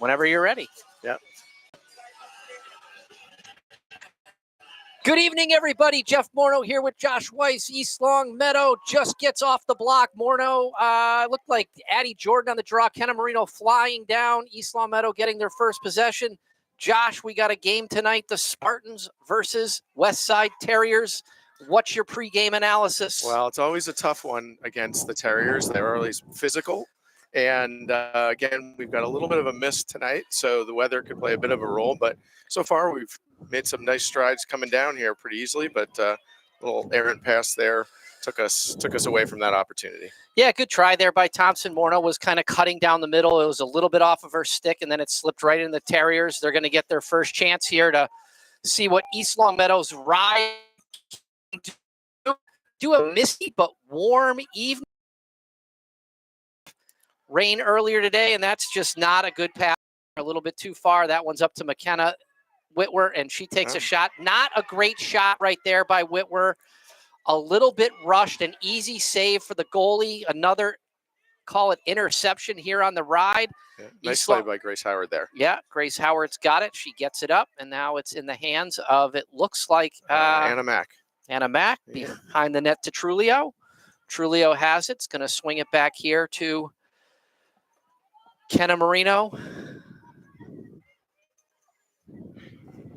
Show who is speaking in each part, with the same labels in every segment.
Speaker 1: Whenever you're ready.
Speaker 2: Yeah.
Speaker 1: Good evening, everybody. Jeff Morneau here with Josh Weiss. East Long Meadow just gets off the block. Morneau looked like Addie Jordan on the draw. Kenna Marino flying down. East Long Meadow getting their first possession. Josh, we got a game tonight. The Spartans versus West Side Terriers. What's your pregame analysis?
Speaker 2: Well, it's always a tough one against the Terriers. They're always physical. And again, we've got a little bit of a mist tonight, so the weather could play a bit of a role. But so far, we've made some nice strides coming down here pretty easily. But a little errant pass there took us away from that opportunity.
Speaker 1: Yeah, good try there by Thompson. Morneau was kind of cutting down the middle. It was a little bit off of her stick, and then it slipped right in the Terriers. They're going to get their first chance here to see what East Long Meadow's ride do. A misty but warm evening. Rain earlier today, and that's just not a good pass. A little bit too far. That one's up to McKenna Whitwer, and she takes a shot. Not a great shot right there by Whitwer. A little bit rushed. An easy save for the goalie. Another, call it interception here on the ride.
Speaker 2: Yeah, nice play by Grace Howard there.
Speaker 1: Yeah, Grace Howard's got it. She gets it up, and now it's in the hands of, it looks like
Speaker 2: Anna Mack.
Speaker 1: Anna Mack behind the net to Trulio. Trulio has it. It's going to swing it back here to Kenna Marino.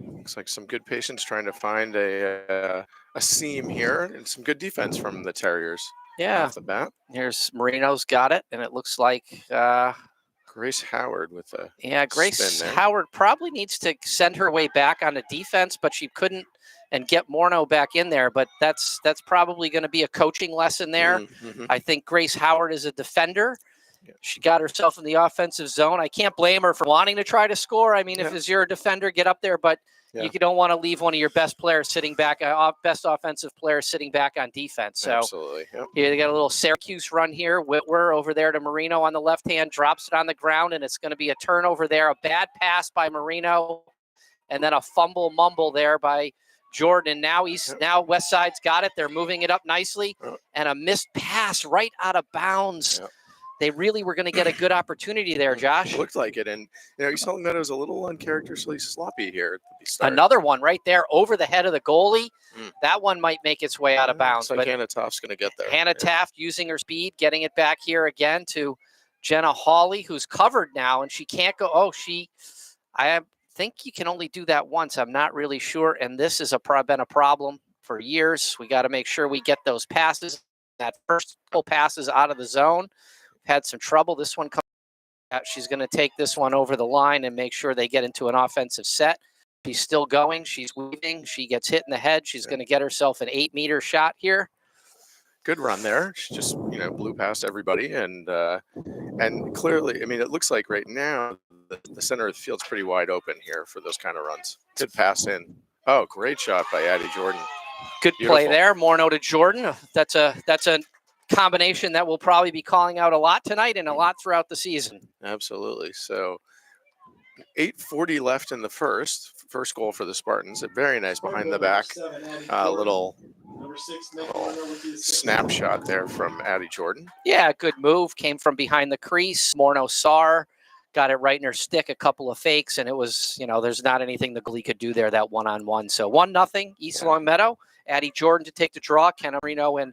Speaker 2: Looks like some good patience trying to find a seam here, and some good defense from the Terriers.
Speaker 1: Yeah.
Speaker 2: Off the bat.
Speaker 1: Here's Marino's got it, and it looks like
Speaker 2: Grace Howard with a
Speaker 1: Grace Howard probably needs to send her way back on the defense, but she couldn't, and get Morneau back in there. But that's probably going to be a coaching lesson there.
Speaker 2: Mm-hmm.
Speaker 1: I think Grace Howard is a defender. She got herself in the offensive zone. I can't blame her for wanting to try to score. I mean, if you're a defender, get up there, but you don't want to leave one of your best players sitting back, best offensive player sitting back on defense. So
Speaker 2: absolutely.
Speaker 1: Yeah, they got a little Syracuse run here. Whitwer over there to Marino on the left hand, drops it on the ground, and it's going to be a turnover there. A bad pass by Marino, and then a fumble mumble there by Jordan. Now now West Side's got it. They're moving it up nicely, and a missed pass right out of bounds. They really were going to get a good opportunity there, Josh.
Speaker 2: It looked like it. And, East Long Meadow was a little uncharacteristically sloppy here at the start.
Speaker 1: Another one right there over the head of the goalie. That one might make its way out of bounds.
Speaker 2: Looks like Hannah Taft's going to get there.
Speaker 1: Hannah Taft using her speed, getting it back here again to Jenna Hawley, who's covered now, and she can't go. I think you can only do that once. I'm not really sure. And this has been a problem for years. We got to make sure we get those passes. That first couple passes out of the zone. Had some trouble. This one comes out. She's going to take this one over the line and make sure they get into an offensive set. She's still going. She's weaving. She gets hit in the head. She's going to get herself an 8-meter shot here.
Speaker 2: Good run there. She just, blew past everybody. And clearly, it looks like right now the center of the field's pretty wide open here for those kind of runs. Good pass in. Oh, great shot by Addie Jordan.
Speaker 1: Good play there. Morneau to Jordan. That's a combination that we'll probably be calling out a lot tonight and a lot throughout the season.
Speaker 2: Absolutely. So 8:40 left in the first goal for the Spartans. A very nice behind the back little snapshot there from Addie Jordan.
Speaker 1: Yeah, good move. Came from behind the crease. Morneau saw her, got it right in her stick, a couple of fakes, and it was, there's not anything the goalie could do there, that one-on-one. So 1-0 East Long Meadow. Addie Jordan to take the draw. Kenna Marino and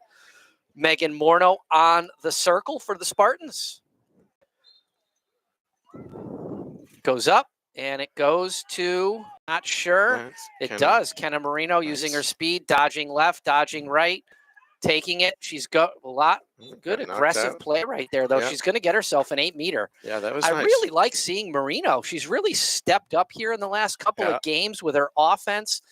Speaker 1: Megan Morneau on the circle for the Spartans. Goes up, and it goes to, not sure. It does. Kenna Marino using her speed, dodging left, dodging right, taking it. She's got a lot. Good aggressive play right there, though. She's going to get herself an 8-meter.
Speaker 2: Yeah, that was nice.
Speaker 1: I really like seeing Marino. She's really stepped up here in the last couple of games with her offense.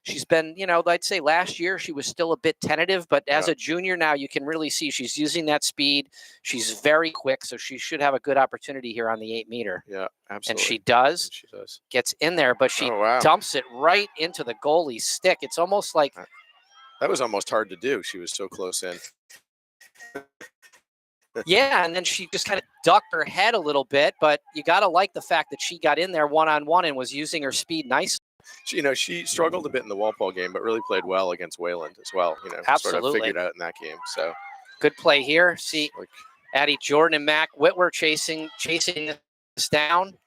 Speaker 1: She's been, I'd say last year she was still a bit tentative, but as a junior now, you can really see she's using that speed. She's very quick, so she should have a good opportunity here on the 8-meter.
Speaker 2: Yeah, absolutely.
Speaker 1: And she does. Gets in there, but she dumps it right into the goalie's stick. It's almost like...
Speaker 2: That was almost hard to do. She was so close in.
Speaker 1: Yeah, and then she just kind of ducked her head a little bit, but you got to like the fact that she got in there one-on-one and was using her speed nicely.
Speaker 2: She struggled a bit in the Walpole game, but really played well against Wayland as well.
Speaker 1: Absolutely.
Speaker 2: Sort of figured out in that game. So
Speaker 1: good play here. See, Addie Jordan and Mac Whitwer chasing this down.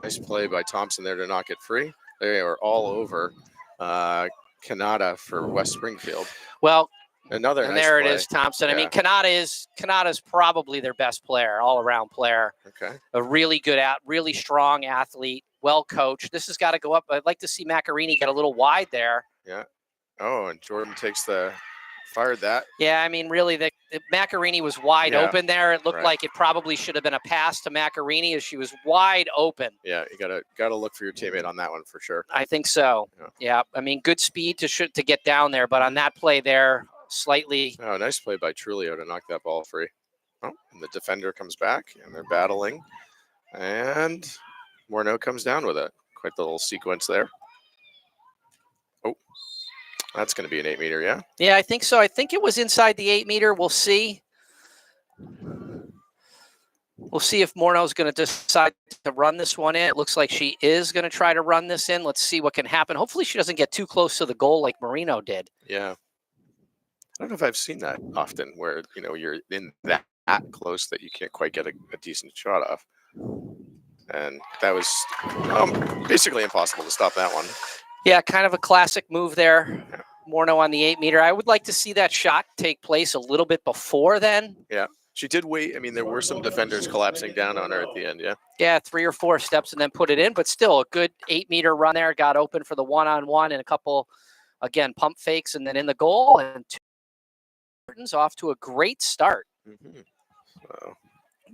Speaker 2: Nice play by Thompson there to knock it free. They are all over Kanata for West Springfield.
Speaker 1: Well,
Speaker 2: another
Speaker 1: and
Speaker 2: nice
Speaker 1: there
Speaker 2: play.
Speaker 1: it is, Thompson.
Speaker 2: Yeah.
Speaker 1: I mean, Kanata's probably their best player, all-around player.
Speaker 2: Okay.
Speaker 1: A really good really strong athlete, well coached. This has got to go up. I'd like to see Macarini get a little wide there.
Speaker 2: Yeah. Oh, and Jordan fired that.
Speaker 1: Yeah, I mean, really, the Macarini was wide open there. It looked like it probably should have been a pass to Macarini as she was wide open.
Speaker 2: Yeah, you gotta look for your teammate on that one for sure.
Speaker 1: I think so. Yeah. I mean, good speed to get down there, but on that play there, slightly.
Speaker 2: Oh, nice play by Trulio to knock that ball free. Oh, and the defender comes back, and they're battling, and Morneau comes down with it. Quite the little sequence there. Oh, that's going to be an 8-meter, yeah?
Speaker 1: Yeah, I think so. I think it was inside the 8-meter. We'll see. We'll see if Morneau's going to decide to run this one in. It looks like she is going to try to run this in. Let's see what can happen. Hopefully she doesn't get too close to the goal like Marino did.
Speaker 2: Yeah. I don't know if I've seen that often where, you're in that close that you can't quite get a decent shot off. And that was basically impossible to stop that one.
Speaker 1: Yeah, kind of a classic move there. Yeah. Morneau on the 8-meter. I would like to see that shot take place a little bit before then.
Speaker 2: Yeah, she did wait. I mean, there were some defenders collapsing down on her at the end, yeah?
Speaker 1: Yeah, 3 or 4 steps and then put it in, but still a good 8-meter run there. Got open for the one-on-one and a couple, again, pump fakes and then in the goal. And Jordan's off to a great start.
Speaker 2: Mm-hmm. So.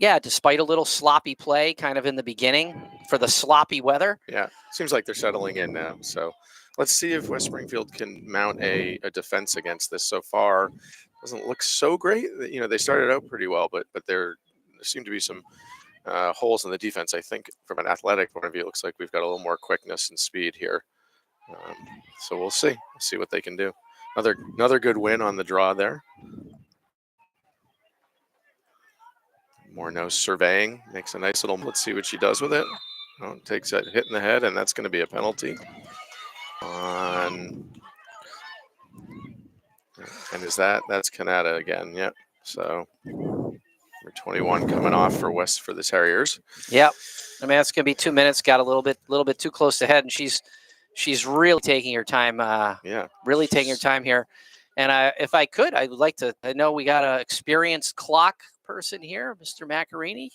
Speaker 1: Yeah, despite a little sloppy play kind of in the beginning for the sloppy weather.
Speaker 2: Yeah, seems like they're settling in now. So let's see if West Springfield can mount a defense against this. So far, doesn't look so great. They started out pretty well, but there seem to be some holes in the defense. I think from an athletic point of view, it looks like we've got a little more quickness and speed here. So we'll see. We'll see what they can do. Another good win on the draw there. Morneau surveying, makes a nice little, let's see what she does with it. Oh, takes that hit in the head, and that's going to be a penalty. And that's Kanata again, yep. So number 21 coming off for the Terriers.
Speaker 1: Yep. I mean, that's going to be 2 minutes, got a little bit too close to head, and she's really taking her time. Really taking her time here. And if I could, I would like to, I know we got an experienced clock person here, Mr. Macarini.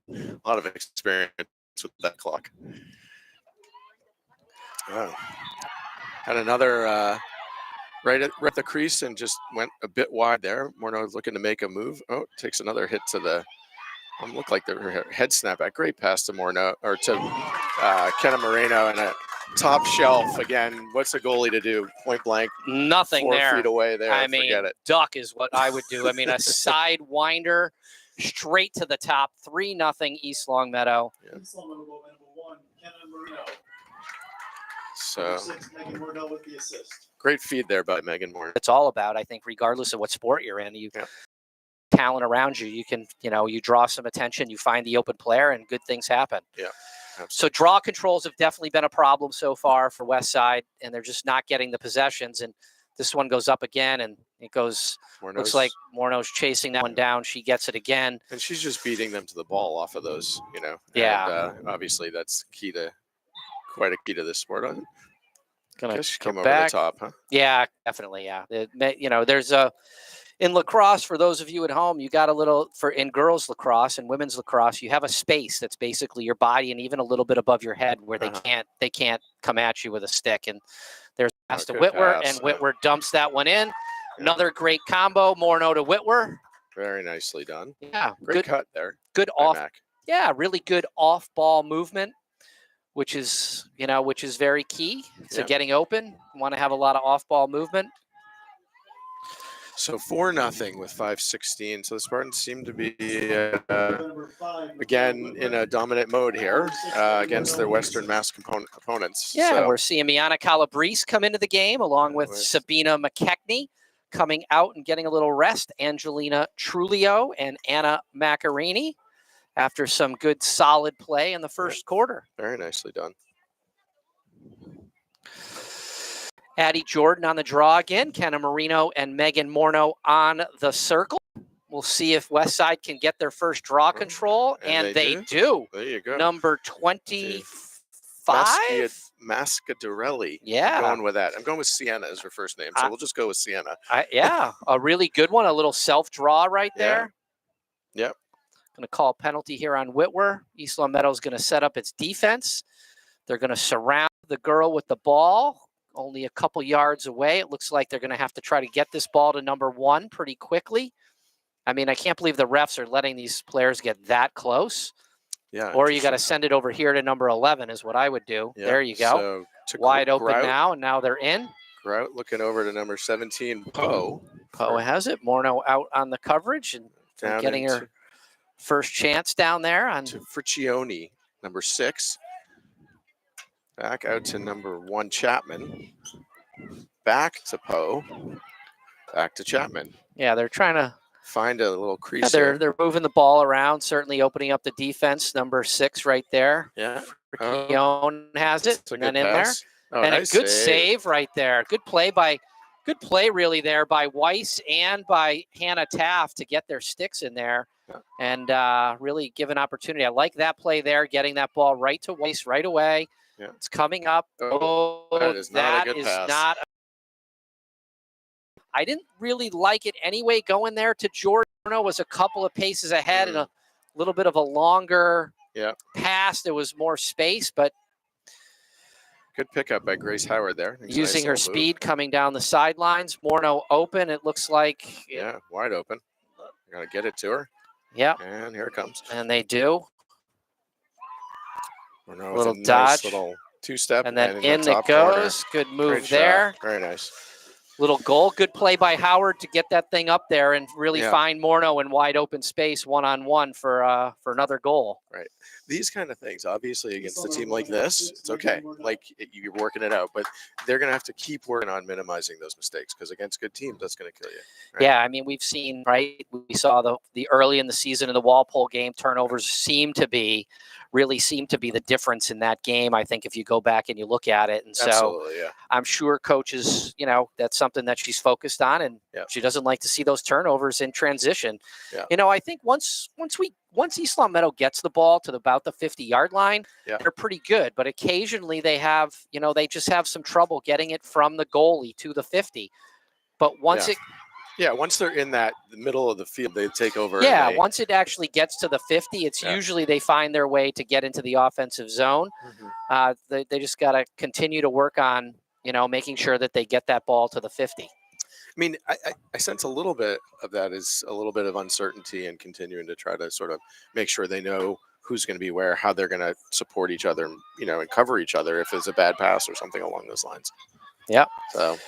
Speaker 2: A lot of experience with that clock. Oh. Had another right at the crease and just went a bit wide there. Morneau looking to make a move. Oh, takes another hit to the, looked like her head snap back. Great pass to Morneau, or to Kenna Moreno, and a top shelf. Again, what's a goalie to do? Point blank.
Speaker 1: Nothing
Speaker 2: 4
Speaker 1: there.
Speaker 2: feet away there.
Speaker 1: I mean,
Speaker 2: forget it.
Speaker 1: Duck is what I would do. I mean, a side winder straight to the top. 3-0 East Longmeadow.
Speaker 2: Yeah.
Speaker 3: East Longmeadow, number 1, Kenna Moreno.
Speaker 2: So,
Speaker 3: number 6, Megan Moreno with the assist.
Speaker 2: Great feed there by Megan Moreno.
Speaker 1: It's all about, I think, regardless of what sport you're in, talent around you. You can, you draw some attention, you find the open player, and good things happen.
Speaker 2: Yeah. Absolutely.
Speaker 1: So draw controls have definitely been a problem so far for West Side, and they're just not getting the possessions. And this one goes up again, and it goes. Looks like Morneau's chasing that one down. She gets it again,
Speaker 2: and she's just beating them to the ball off of those.
Speaker 1: Yeah.
Speaker 2: And, obviously, that's quite a key to this sport.
Speaker 1: Gonna
Speaker 2: come over
Speaker 1: back.
Speaker 2: the top, huh?
Speaker 1: Yeah, definitely. Yeah, there's a. In lacrosse, for those of you at home, you got a little in girls lacrosse and women's lacrosse, you have a space that's basically your body and even a little bit above your head where they can't come at you with a stick. And there's a pass to Whitwer, and Whitwer dumps that one in. Another great combo, Morneau to Whitwer.
Speaker 2: Very nicely done.
Speaker 1: Yeah,
Speaker 2: great cut there.
Speaker 1: Good off.
Speaker 2: Mac.
Speaker 1: Yeah, really good off ball movement, which is very key to getting open. You want to have a lot of off ball movement.
Speaker 2: So 4-0 with 5:16. So the Spartans seem to be, again, in a dominant mode here against their Western Mass opponents.
Speaker 1: Yeah,
Speaker 2: so.
Speaker 1: We're seeing Miana Calabrese come into the game along with Sabina McKechnie coming out and getting a little rest. Angelina Trulio and Anna Macarini after some good solid play in the first quarter.
Speaker 2: Very nicely done.
Speaker 1: Addie Jordan on the draw again. Kenna Moreno and Megan Morneau on the circle. We'll see if West Side can get their first draw control, and they do.
Speaker 2: There you go.
Speaker 1: Number 25.
Speaker 2: Mascadarelli.
Speaker 1: Yeah.
Speaker 2: I'm going with that. I'm going with Sienna as her first name, so we'll just go with Sienna.
Speaker 1: Yeah, a really good one. A little self-draw right there.
Speaker 2: Yep.
Speaker 1: Going to call a penalty here on Whitwer. East Long Meadow is going to set up its defense. They're going to surround the girl with the ball. Only a couple yards away. It looks like they're going to have to try to get this ball to number 1 pretty quickly. I mean, I can't believe the refs are letting these players get that close.
Speaker 2: Yeah.
Speaker 1: Or you got to send it over here to number 11 is what I would do.
Speaker 2: Yep.
Speaker 1: There you go.
Speaker 2: So
Speaker 1: wide open now, and now they're in.
Speaker 2: Grout looking over to number 17, Poe.
Speaker 1: Poe has it. Morno out on the coverage and getting her first chance down there. On
Speaker 2: to Friccione, number 6. Back out to number 1, Chapman. Back to Poe. Back to Chapman.
Speaker 1: Yeah, they're trying to
Speaker 2: find a little crease.
Speaker 1: Yeah, they're moving the ball around, certainly opening up the defense. Number 6 right there.
Speaker 2: Yeah.
Speaker 1: Friccione has it.
Speaker 2: It's a
Speaker 1: And
Speaker 2: good
Speaker 1: then in
Speaker 2: pass.
Speaker 1: there.
Speaker 2: Oh,
Speaker 1: And
Speaker 2: nice
Speaker 1: a good save right there. Good play really there by Weiss and by Hannah Taft to get their sticks in there and really give an opportunity. I like that play there, getting that ball right to Weiss right away.
Speaker 2: Yeah.
Speaker 1: It's coming up.
Speaker 2: That is not a good pass.
Speaker 1: I didn't really like it anyway. Going there to Jordan was a couple of paces ahead and a little bit of a longer pass. There was more space, but
Speaker 2: good pickup by Grace Howard there.
Speaker 1: Using her speed coming down the sidelines. Morno open. It looks like.
Speaker 2: Yeah, wide open. Got to get it to her.
Speaker 1: Yeah.
Speaker 2: And here it comes.
Speaker 1: And they do.
Speaker 2: Morno
Speaker 1: Little
Speaker 2: with a
Speaker 1: dodge.
Speaker 2: nice little two-step.
Speaker 1: And then
Speaker 2: in
Speaker 1: in
Speaker 2: the
Speaker 1: it
Speaker 2: top
Speaker 1: goes.
Speaker 2: corner.
Speaker 1: Good move
Speaker 2: Great
Speaker 1: there.
Speaker 2: shot. Very nice.
Speaker 1: Little goal. Good play by Howard to get that thing up there and really find Morno in wide open space one-on-one for another goal.
Speaker 2: Right. These kind of things, obviously, against a team like this, it's okay. Like you're working it out, but they're going to have to keep working on minimizing those mistakes because against good teams, that's going to kill you. Right?
Speaker 1: Yeah, I mean, we've seen, right? We saw the early in the season in the Walpole game, turnovers really seem to be the difference in that game. I think if you go back and you look at it. And so
Speaker 2: absolutely, yeah.
Speaker 1: I'm sure coaches, that's something that she's focused on, and she doesn't like to see those turnovers in transition.
Speaker 2: Yeah.
Speaker 1: I think once East Long Meadow gets the ball to about the 50-yard line, they're pretty good. But occasionally they have, they just have some trouble getting it from the goalie to the 50. But once
Speaker 2: once they're in the middle of the field, they take over.
Speaker 1: Yeah, once it actually gets to the 50, it's usually they find their way to get into the offensive zone.
Speaker 2: Mm-hmm.
Speaker 1: They just got to continue to work on, making sure that they get that ball to the 50.
Speaker 2: I mean, I sense a little bit of that is a little bit of uncertainty and continuing to try to sort of make sure they know who's going to be where, how they're going to support each other, and cover each other if it's a bad pass or something along those lines.
Speaker 1: Yeah.
Speaker 2: So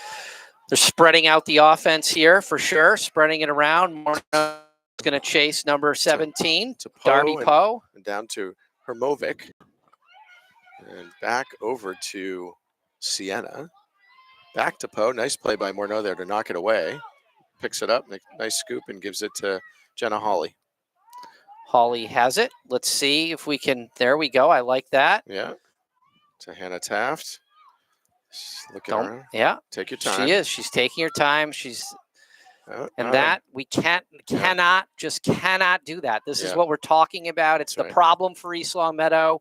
Speaker 1: they're spreading out the offense here for sure, spreading it around. Morno's going to chase number 17,
Speaker 2: to
Speaker 1: Darby Poe.
Speaker 2: And down to Hermovic. And back over to Sienna. Back to Poe. Nice play by Morneau there to knock it away. Picks it up, nice scoop, and gives it to Jenna Hawley.
Speaker 1: Hawley has it. Let's see if we can. There we go. I like that.
Speaker 2: Yeah. To Hannah Taft. Look at her.
Speaker 1: Yeah.
Speaker 2: Take your time.
Speaker 1: She is. She's taking her time. That we cannot do that. This is what we're talking about. It's the problem for East Long Meadow.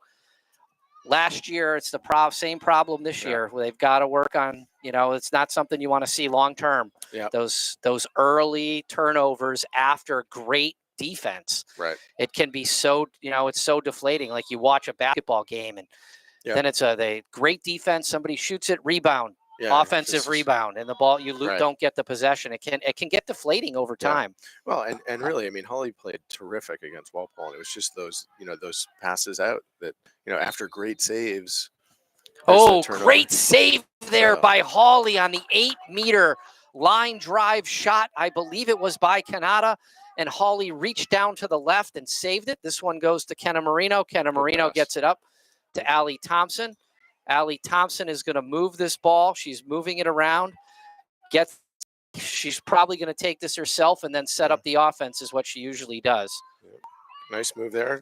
Speaker 1: Last year, it's the same problem this year. They've got to work on, it's not something you want to see long term.
Speaker 2: Yeah.
Speaker 1: Those early turnovers after great defense.
Speaker 2: Right.
Speaker 1: It can be so, it's so deflating. Like you watch a basketball game and then it's a great defense. Somebody shoots it, rebound, offensive rebound, and the ball don't get the possession. It can get deflating over time.
Speaker 2: Well, and really, I mean, Holly played terrific against Walpole, and it was just those passes out that after great saves.
Speaker 1: Oh, great save there by Hawley on the 8-meter line drive shot. I believe it was by Kanata, and Hawley reached down to the left and saved it. This one goes to Kenna Marino. Kenna Marino gets it up to Allie Thompson. Allie Thompson is going to move this ball. She's moving it around. She's probably going to take this herself and then set up the offense is what she usually does.
Speaker 2: Nice move there.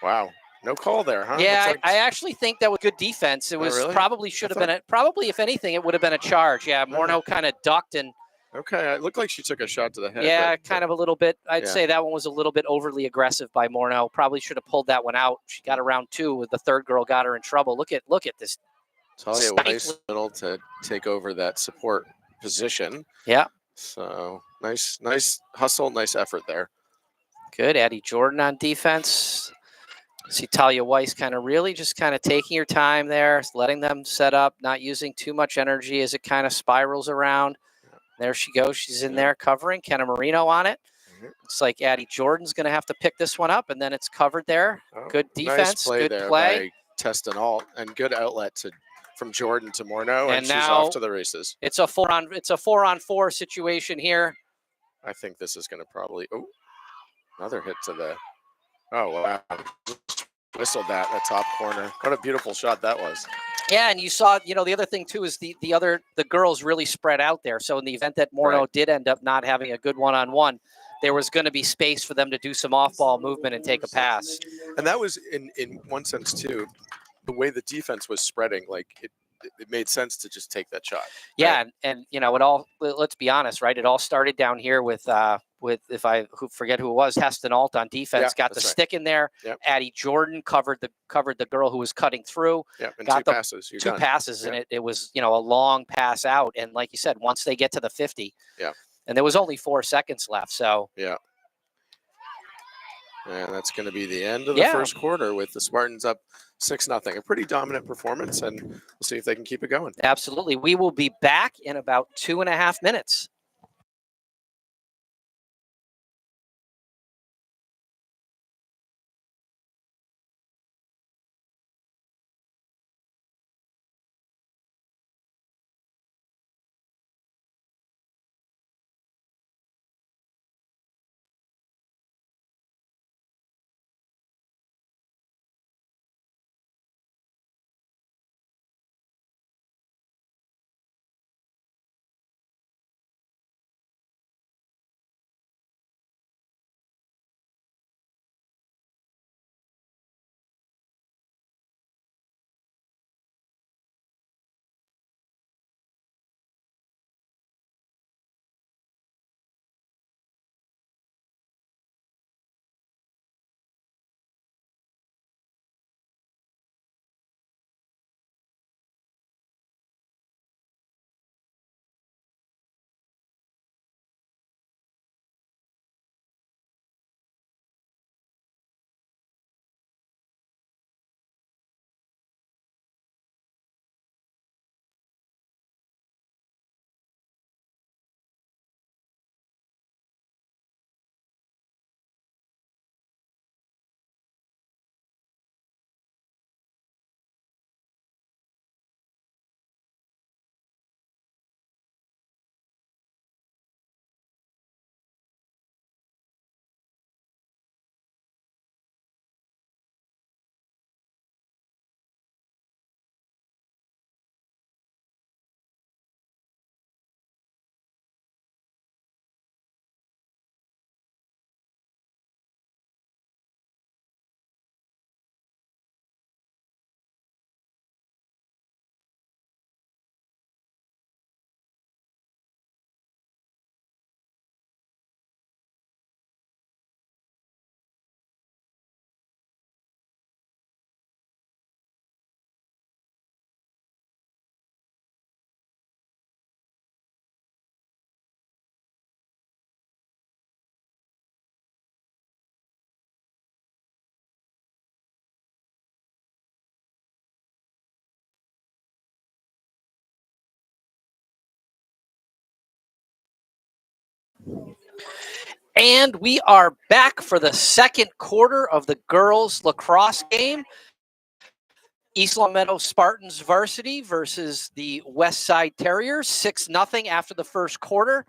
Speaker 2: Wow. No call there, huh?
Speaker 1: Yeah, I actually think that was good defense. It was
Speaker 2: really?
Speaker 1: Probably should have been probably if anything, it would have been a charge. Yeah, Morneau kind of ducked and
Speaker 2: Okay, it looked like she took a shot to the head.
Speaker 1: Yeah,
Speaker 2: but,
Speaker 1: kind of a little bit. I'd
Speaker 2: yeah.
Speaker 1: say that one was a little bit overly aggressive by Morneau. Probably should have pulled that one out. She got around 2 with the third girl got her in trouble. Look at this.
Speaker 2: Talia Weiss middle to take over that support position.
Speaker 1: Yeah.
Speaker 2: So nice hustle, nice effort there.
Speaker 1: Good. Addie Jordan on defense. See Talia Weiss kind of really just kind of taking her time there, letting them set up, not using too much energy as it kind of spirals around. There she goes. She's in there covering. Kenna Marino on it. Looks like Addie Jordan's going to have to pick this one up, and then it's covered there.
Speaker 2: Oh,
Speaker 1: Good defense.
Speaker 2: Nice play
Speaker 1: good
Speaker 2: there
Speaker 1: play.
Speaker 2: by Testanault, and good outlet from Jordan to Morneau, and she's
Speaker 1: now
Speaker 2: off to the races.
Speaker 1: It's a 4-on-4 situation here.
Speaker 2: I think this is going to probably another hit to the. Oh wow! Whistled that in the top corner. What a beautiful shot that was.
Speaker 1: Yeah, and you saw, the other thing too is the girls really spread out there. So in the event that Morneau did end up not having a good one-on-one, there was going to be space for them to do some off-ball movement and take a pass.
Speaker 2: And that was in one sense too, the way the defense was spreading, like it made sense to just take that shot.
Speaker 1: Yeah,
Speaker 2: right?
Speaker 1: and it all, let's be honest, right? It all started down here with if I forget who it was, Testanault on defense, got the stick in there.
Speaker 2: Yep.
Speaker 1: Addie Jordan covered the girl who was cutting through.
Speaker 2: Yeah, and
Speaker 1: got
Speaker 2: two passes. You're
Speaker 1: two
Speaker 2: done.
Speaker 1: passes, and it was a long pass out. And like you said, once they get to the 50, and there was only 4 seconds left. So
Speaker 2: and that's going to be the end of the first quarter with the Spartans up 6-0. A pretty dominant performance, and we'll see if they can keep it going.
Speaker 1: Absolutely. We will be back in about 2.5 minutes. And we are back for the second quarter of the girls lacrosse game. East Long Meadow Spartans varsity versus the West Side Terriers, 6-0 after the first quarter.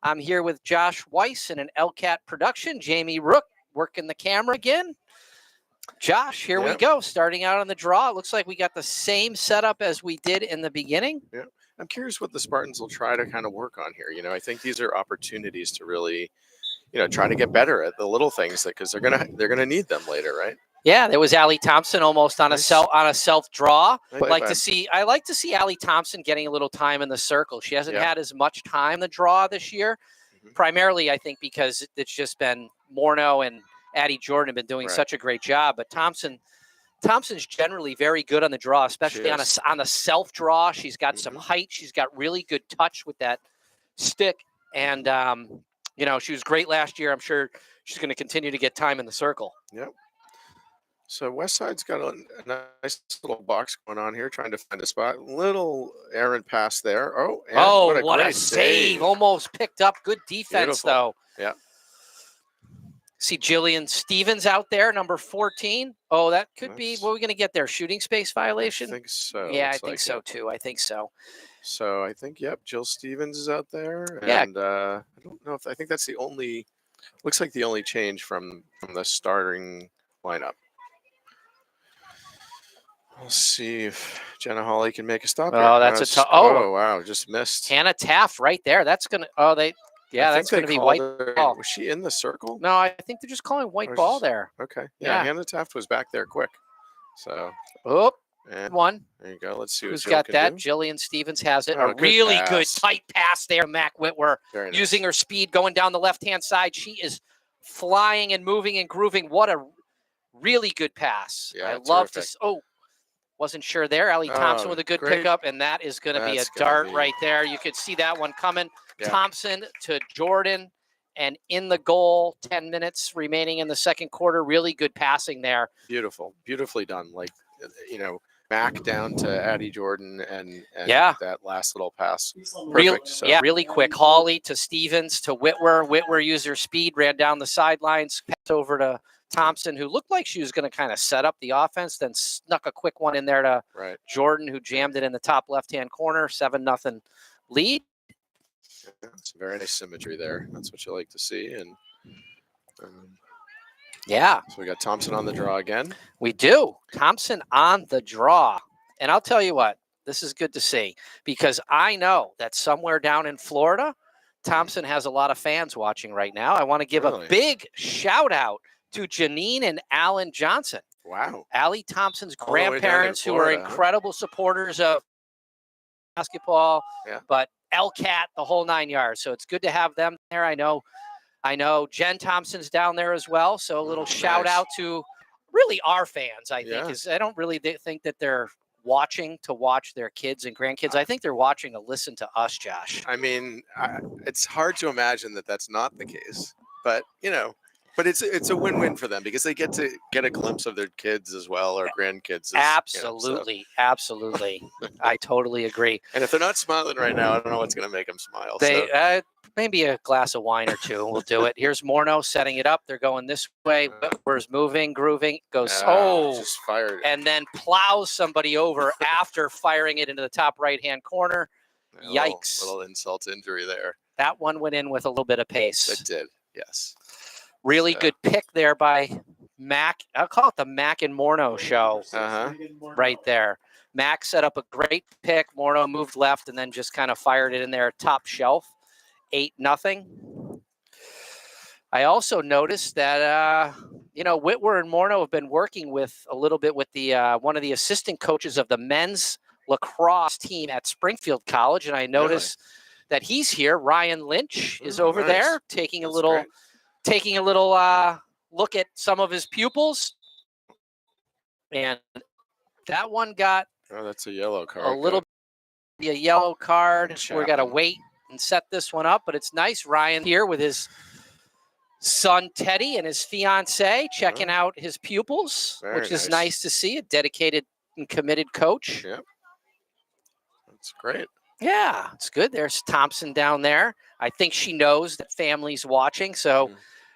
Speaker 1: I'm here with Josh Weiss in an LCAT production. Jamie Rook working the camera again. Josh, here we go. Starting out on the draw. It looks like we got the same setup as we did in the beginning.
Speaker 2: Yeah. I'm curious what the Spartans will try to kind of work on here. I think these are opportunities to really, try to get better at the little things because they're gonna need them later, right?
Speaker 1: Yeah, there was Allie Thompson almost on
Speaker 2: Nice.
Speaker 1: a self draw.
Speaker 2: Nice
Speaker 1: I
Speaker 2: play.
Speaker 1: like to see Allie Thompson getting a little time in the circle. She hasn't
Speaker 2: Yep.
Speaker 1: had as much time in the draw this year,
Speaker 2: Mhm.
Speaker 1: primarily I think because it's just been Morneau and Addie Jordan have been doing
Speaker 2: Right.
Speaker 1: such a great job. But Thompson's generally very good on the draw, especially on a self draw. She's got some height. She's got really good touch with that stick, and she was great last year. I'm sure she's going to continue to get time in the circle.
Speaker 2: Yep. So Westside's got a nice little box going on here, trying to find a spot. Little errant pass there. Oh, and what a great
Speaker 1: save! Almost picked up. Good defense,
Speaker 2: Beautiful.
Speaker 1: though.
Speaker 2: Yeah.
Speaker 1: See Jillian Stevens out there, number 14. Oh, that could be.
Speaker 2: That's-
Speaker 1: What are we going to get there? Shooting space violation?
Speaker 2: I think so.
Speaker 1: Yeah, I
Speaker 2: Looks
Speaker 1: think
Speaker 2: like
Speaker 1: so
Speaker 2: it.
Speaker 1: too. I think so.
Speaker 2: So I think, yep, Jill Stevens is out there.
Speaker 1: Yeah.
Speaker 2: And I don't know I think that's the only, looks like the only change from the starting lineup. We'll see if Jenna Hawley can make a stop.
Speaker 1: Oh,
Speaker 2: here.
Speaker 1: that's a tough. Oh,
Speaker 2: wow, just missed.
Speaker 1: Hannah Taft right there. That's going to. Oh, that's going to be white ball.
Speaker 2: Was she in the circle?
Speaker 1: No, I think they're just calling white ball there.
Speaker 2: Okay.
Speaker 1: Yeah.
Speaker 2: Hannah Taft was back there quick. So.
Speaker 1: Oh,
Speaker 2: And
Speaker 1: one.
Speaker 2: there you go. Let's see
Speaker 1: Who's
Speaker 2: what
Speaker 1: got
Speaker 2: Jill
Speaker 1: that?
Speaker 2: can do.
Speaker 1: Jillian Stevens has it.
Speaker 2: Oh,
Speaker 1: A
Speaker 2: good
Speaker 1: really good
Speaker 2: pass.
Speaker 1: tight pass there, Mac Whitwer.
Speaker 2: Very nice.
Speaker 1: Using her speed, going down the left-hand side. She is flying and moving and grooving. What a really good pass.
Speaker 2: Yeah,
Speaker 1: I love
Speaker 2: terrific.
Speaker 1: to. Oh, wasn't sure there. Allie Thompson with a good
Speaker 2: great.
Speaker 1: pickup, and that is going to be a
Speaker 2: That's gonna
Speaker 1: dart
Speaker 2: be-
Speaker 1: right there. You could see that one coming.
Speaker 2: Yeah.
Speaker 1: Thompson to Jordan, and in the goal. 10 minutes remaining in the second quarter. Really good passing there.
Speaker 2: Beautiful, beautifully done. Like, Mac down to Addie Jordan and
Speaker 1: Yeah.
Speaker 2: that last little pass.
Speaker 1: Really,
Speaker 2: So-
Speaker 1: really quick. Hawley to Stevens to Whitwer. Whitwer used her speed, ran down the sidelines, passed over to Thompson, who looked like she was going to kind of set up the offense, then snuck a quick one in there to
Speaker 2: Right.
Speaker 1: Jordan, who jammed it in the top left-hand corner. 7-0 lead.
Speaker 2: Yeah, it's very nice symmetry there. That's what you like to see. And
Speaker 1: Yeah,
Speaker 2: so we got Thompson on the draw again.
Speaker 1: we do. Thompson on the draw. And I'll tell you what, this is good to see because I know that somewhere down in Florida, Thompson has a lot of fans watching right now. I want to give a
Speaker 2: Really?
Speaker 1: big shout out to Janine and Alan Johnson,
Speaker 2: Wow.
Speaker 1: Allie Thompson's
Speaker 2: All the way down in
Speaker 1: grandparents, who are
Speaker 2: Florida, huh?
Speaker 1: incredible supporters of basketball,
Speaker 2: Yeah.
Speaker 1: but LCAT, the whole 9 yards. So it's good to have them there. I know Jen Thompson's down there as well. So a little shout
Speaker 2: nice.
Speaker 1: out to really our fans, I think,
Speaker 2: Yeah.
Speaker 1: is I don't really think that they're watching to watch their kids and grandkids. I think they're watching to listen to us, Josh.
Speaker 2: I mean, it's hard to imagine that that's not the case, but it's a win-win for them because they get to get a glimpse of their kids as well or grandkids.
Speaker 1: Absolutely. Absolutely. I totally agree.
Speaker 2: And if they're not smiling right now, I don't know what's going to make them smile.
Speaker 1: They maybe a glass of wine or two will do it. Here's Morneau setting it up. They're going this way. Whitwer's moving, grooving, goes
Speaker 2: just fired.
Speaker 1: and then plows somebody over after firing it into the top right-hand corner. Yikes.
Speaker 2: Little insult to injury there.
Speaker 1: That one went in with a little bit of pace.
Speaker 2: It did, yes.
Speaker 1: Really
Speaker 2: So-
Speaker 1: good pick there by Mac. I'll call it the Mac and Morneau show
Speaker 2: Uh-huh.
Speaker 1: right there. Mac set up a great pick. Morneau moved left and then just kind of fired it in there top shelf. 8-0. I also noticed that Whitwer and Morneau have been working with a little bit with the one of the assistant coaches of the men's lacrosse team at Springfield College, and I noticed that he's here. Ryan Lynch is over
Speaker 2: nice.
Speaker 1: there taking
Speaker 2: That's
Speaker 1: a little
Speaker 2: great.
Speaker 1: look at some of his pupils, and that one got
Speaker 2: Oh, that's a yellow card.
Speaker 1: a little bit a yellow card. We're got to
Speaker 2: Chapman.
Speaker 1: wait and set this one up, but it's nice. Ryan here with his son Teddy and his fiance checking out his pupils,
Speaker 2: Very
Speaker 1: which is
Speaker 2: nice.
Speaker 1: nice to see. A dedicated and committed coach.
Speaker 2: Yep. That's great.
Speaker 1: Yeah, it's good. There's Thompson down there. I think she knows that family's watching, so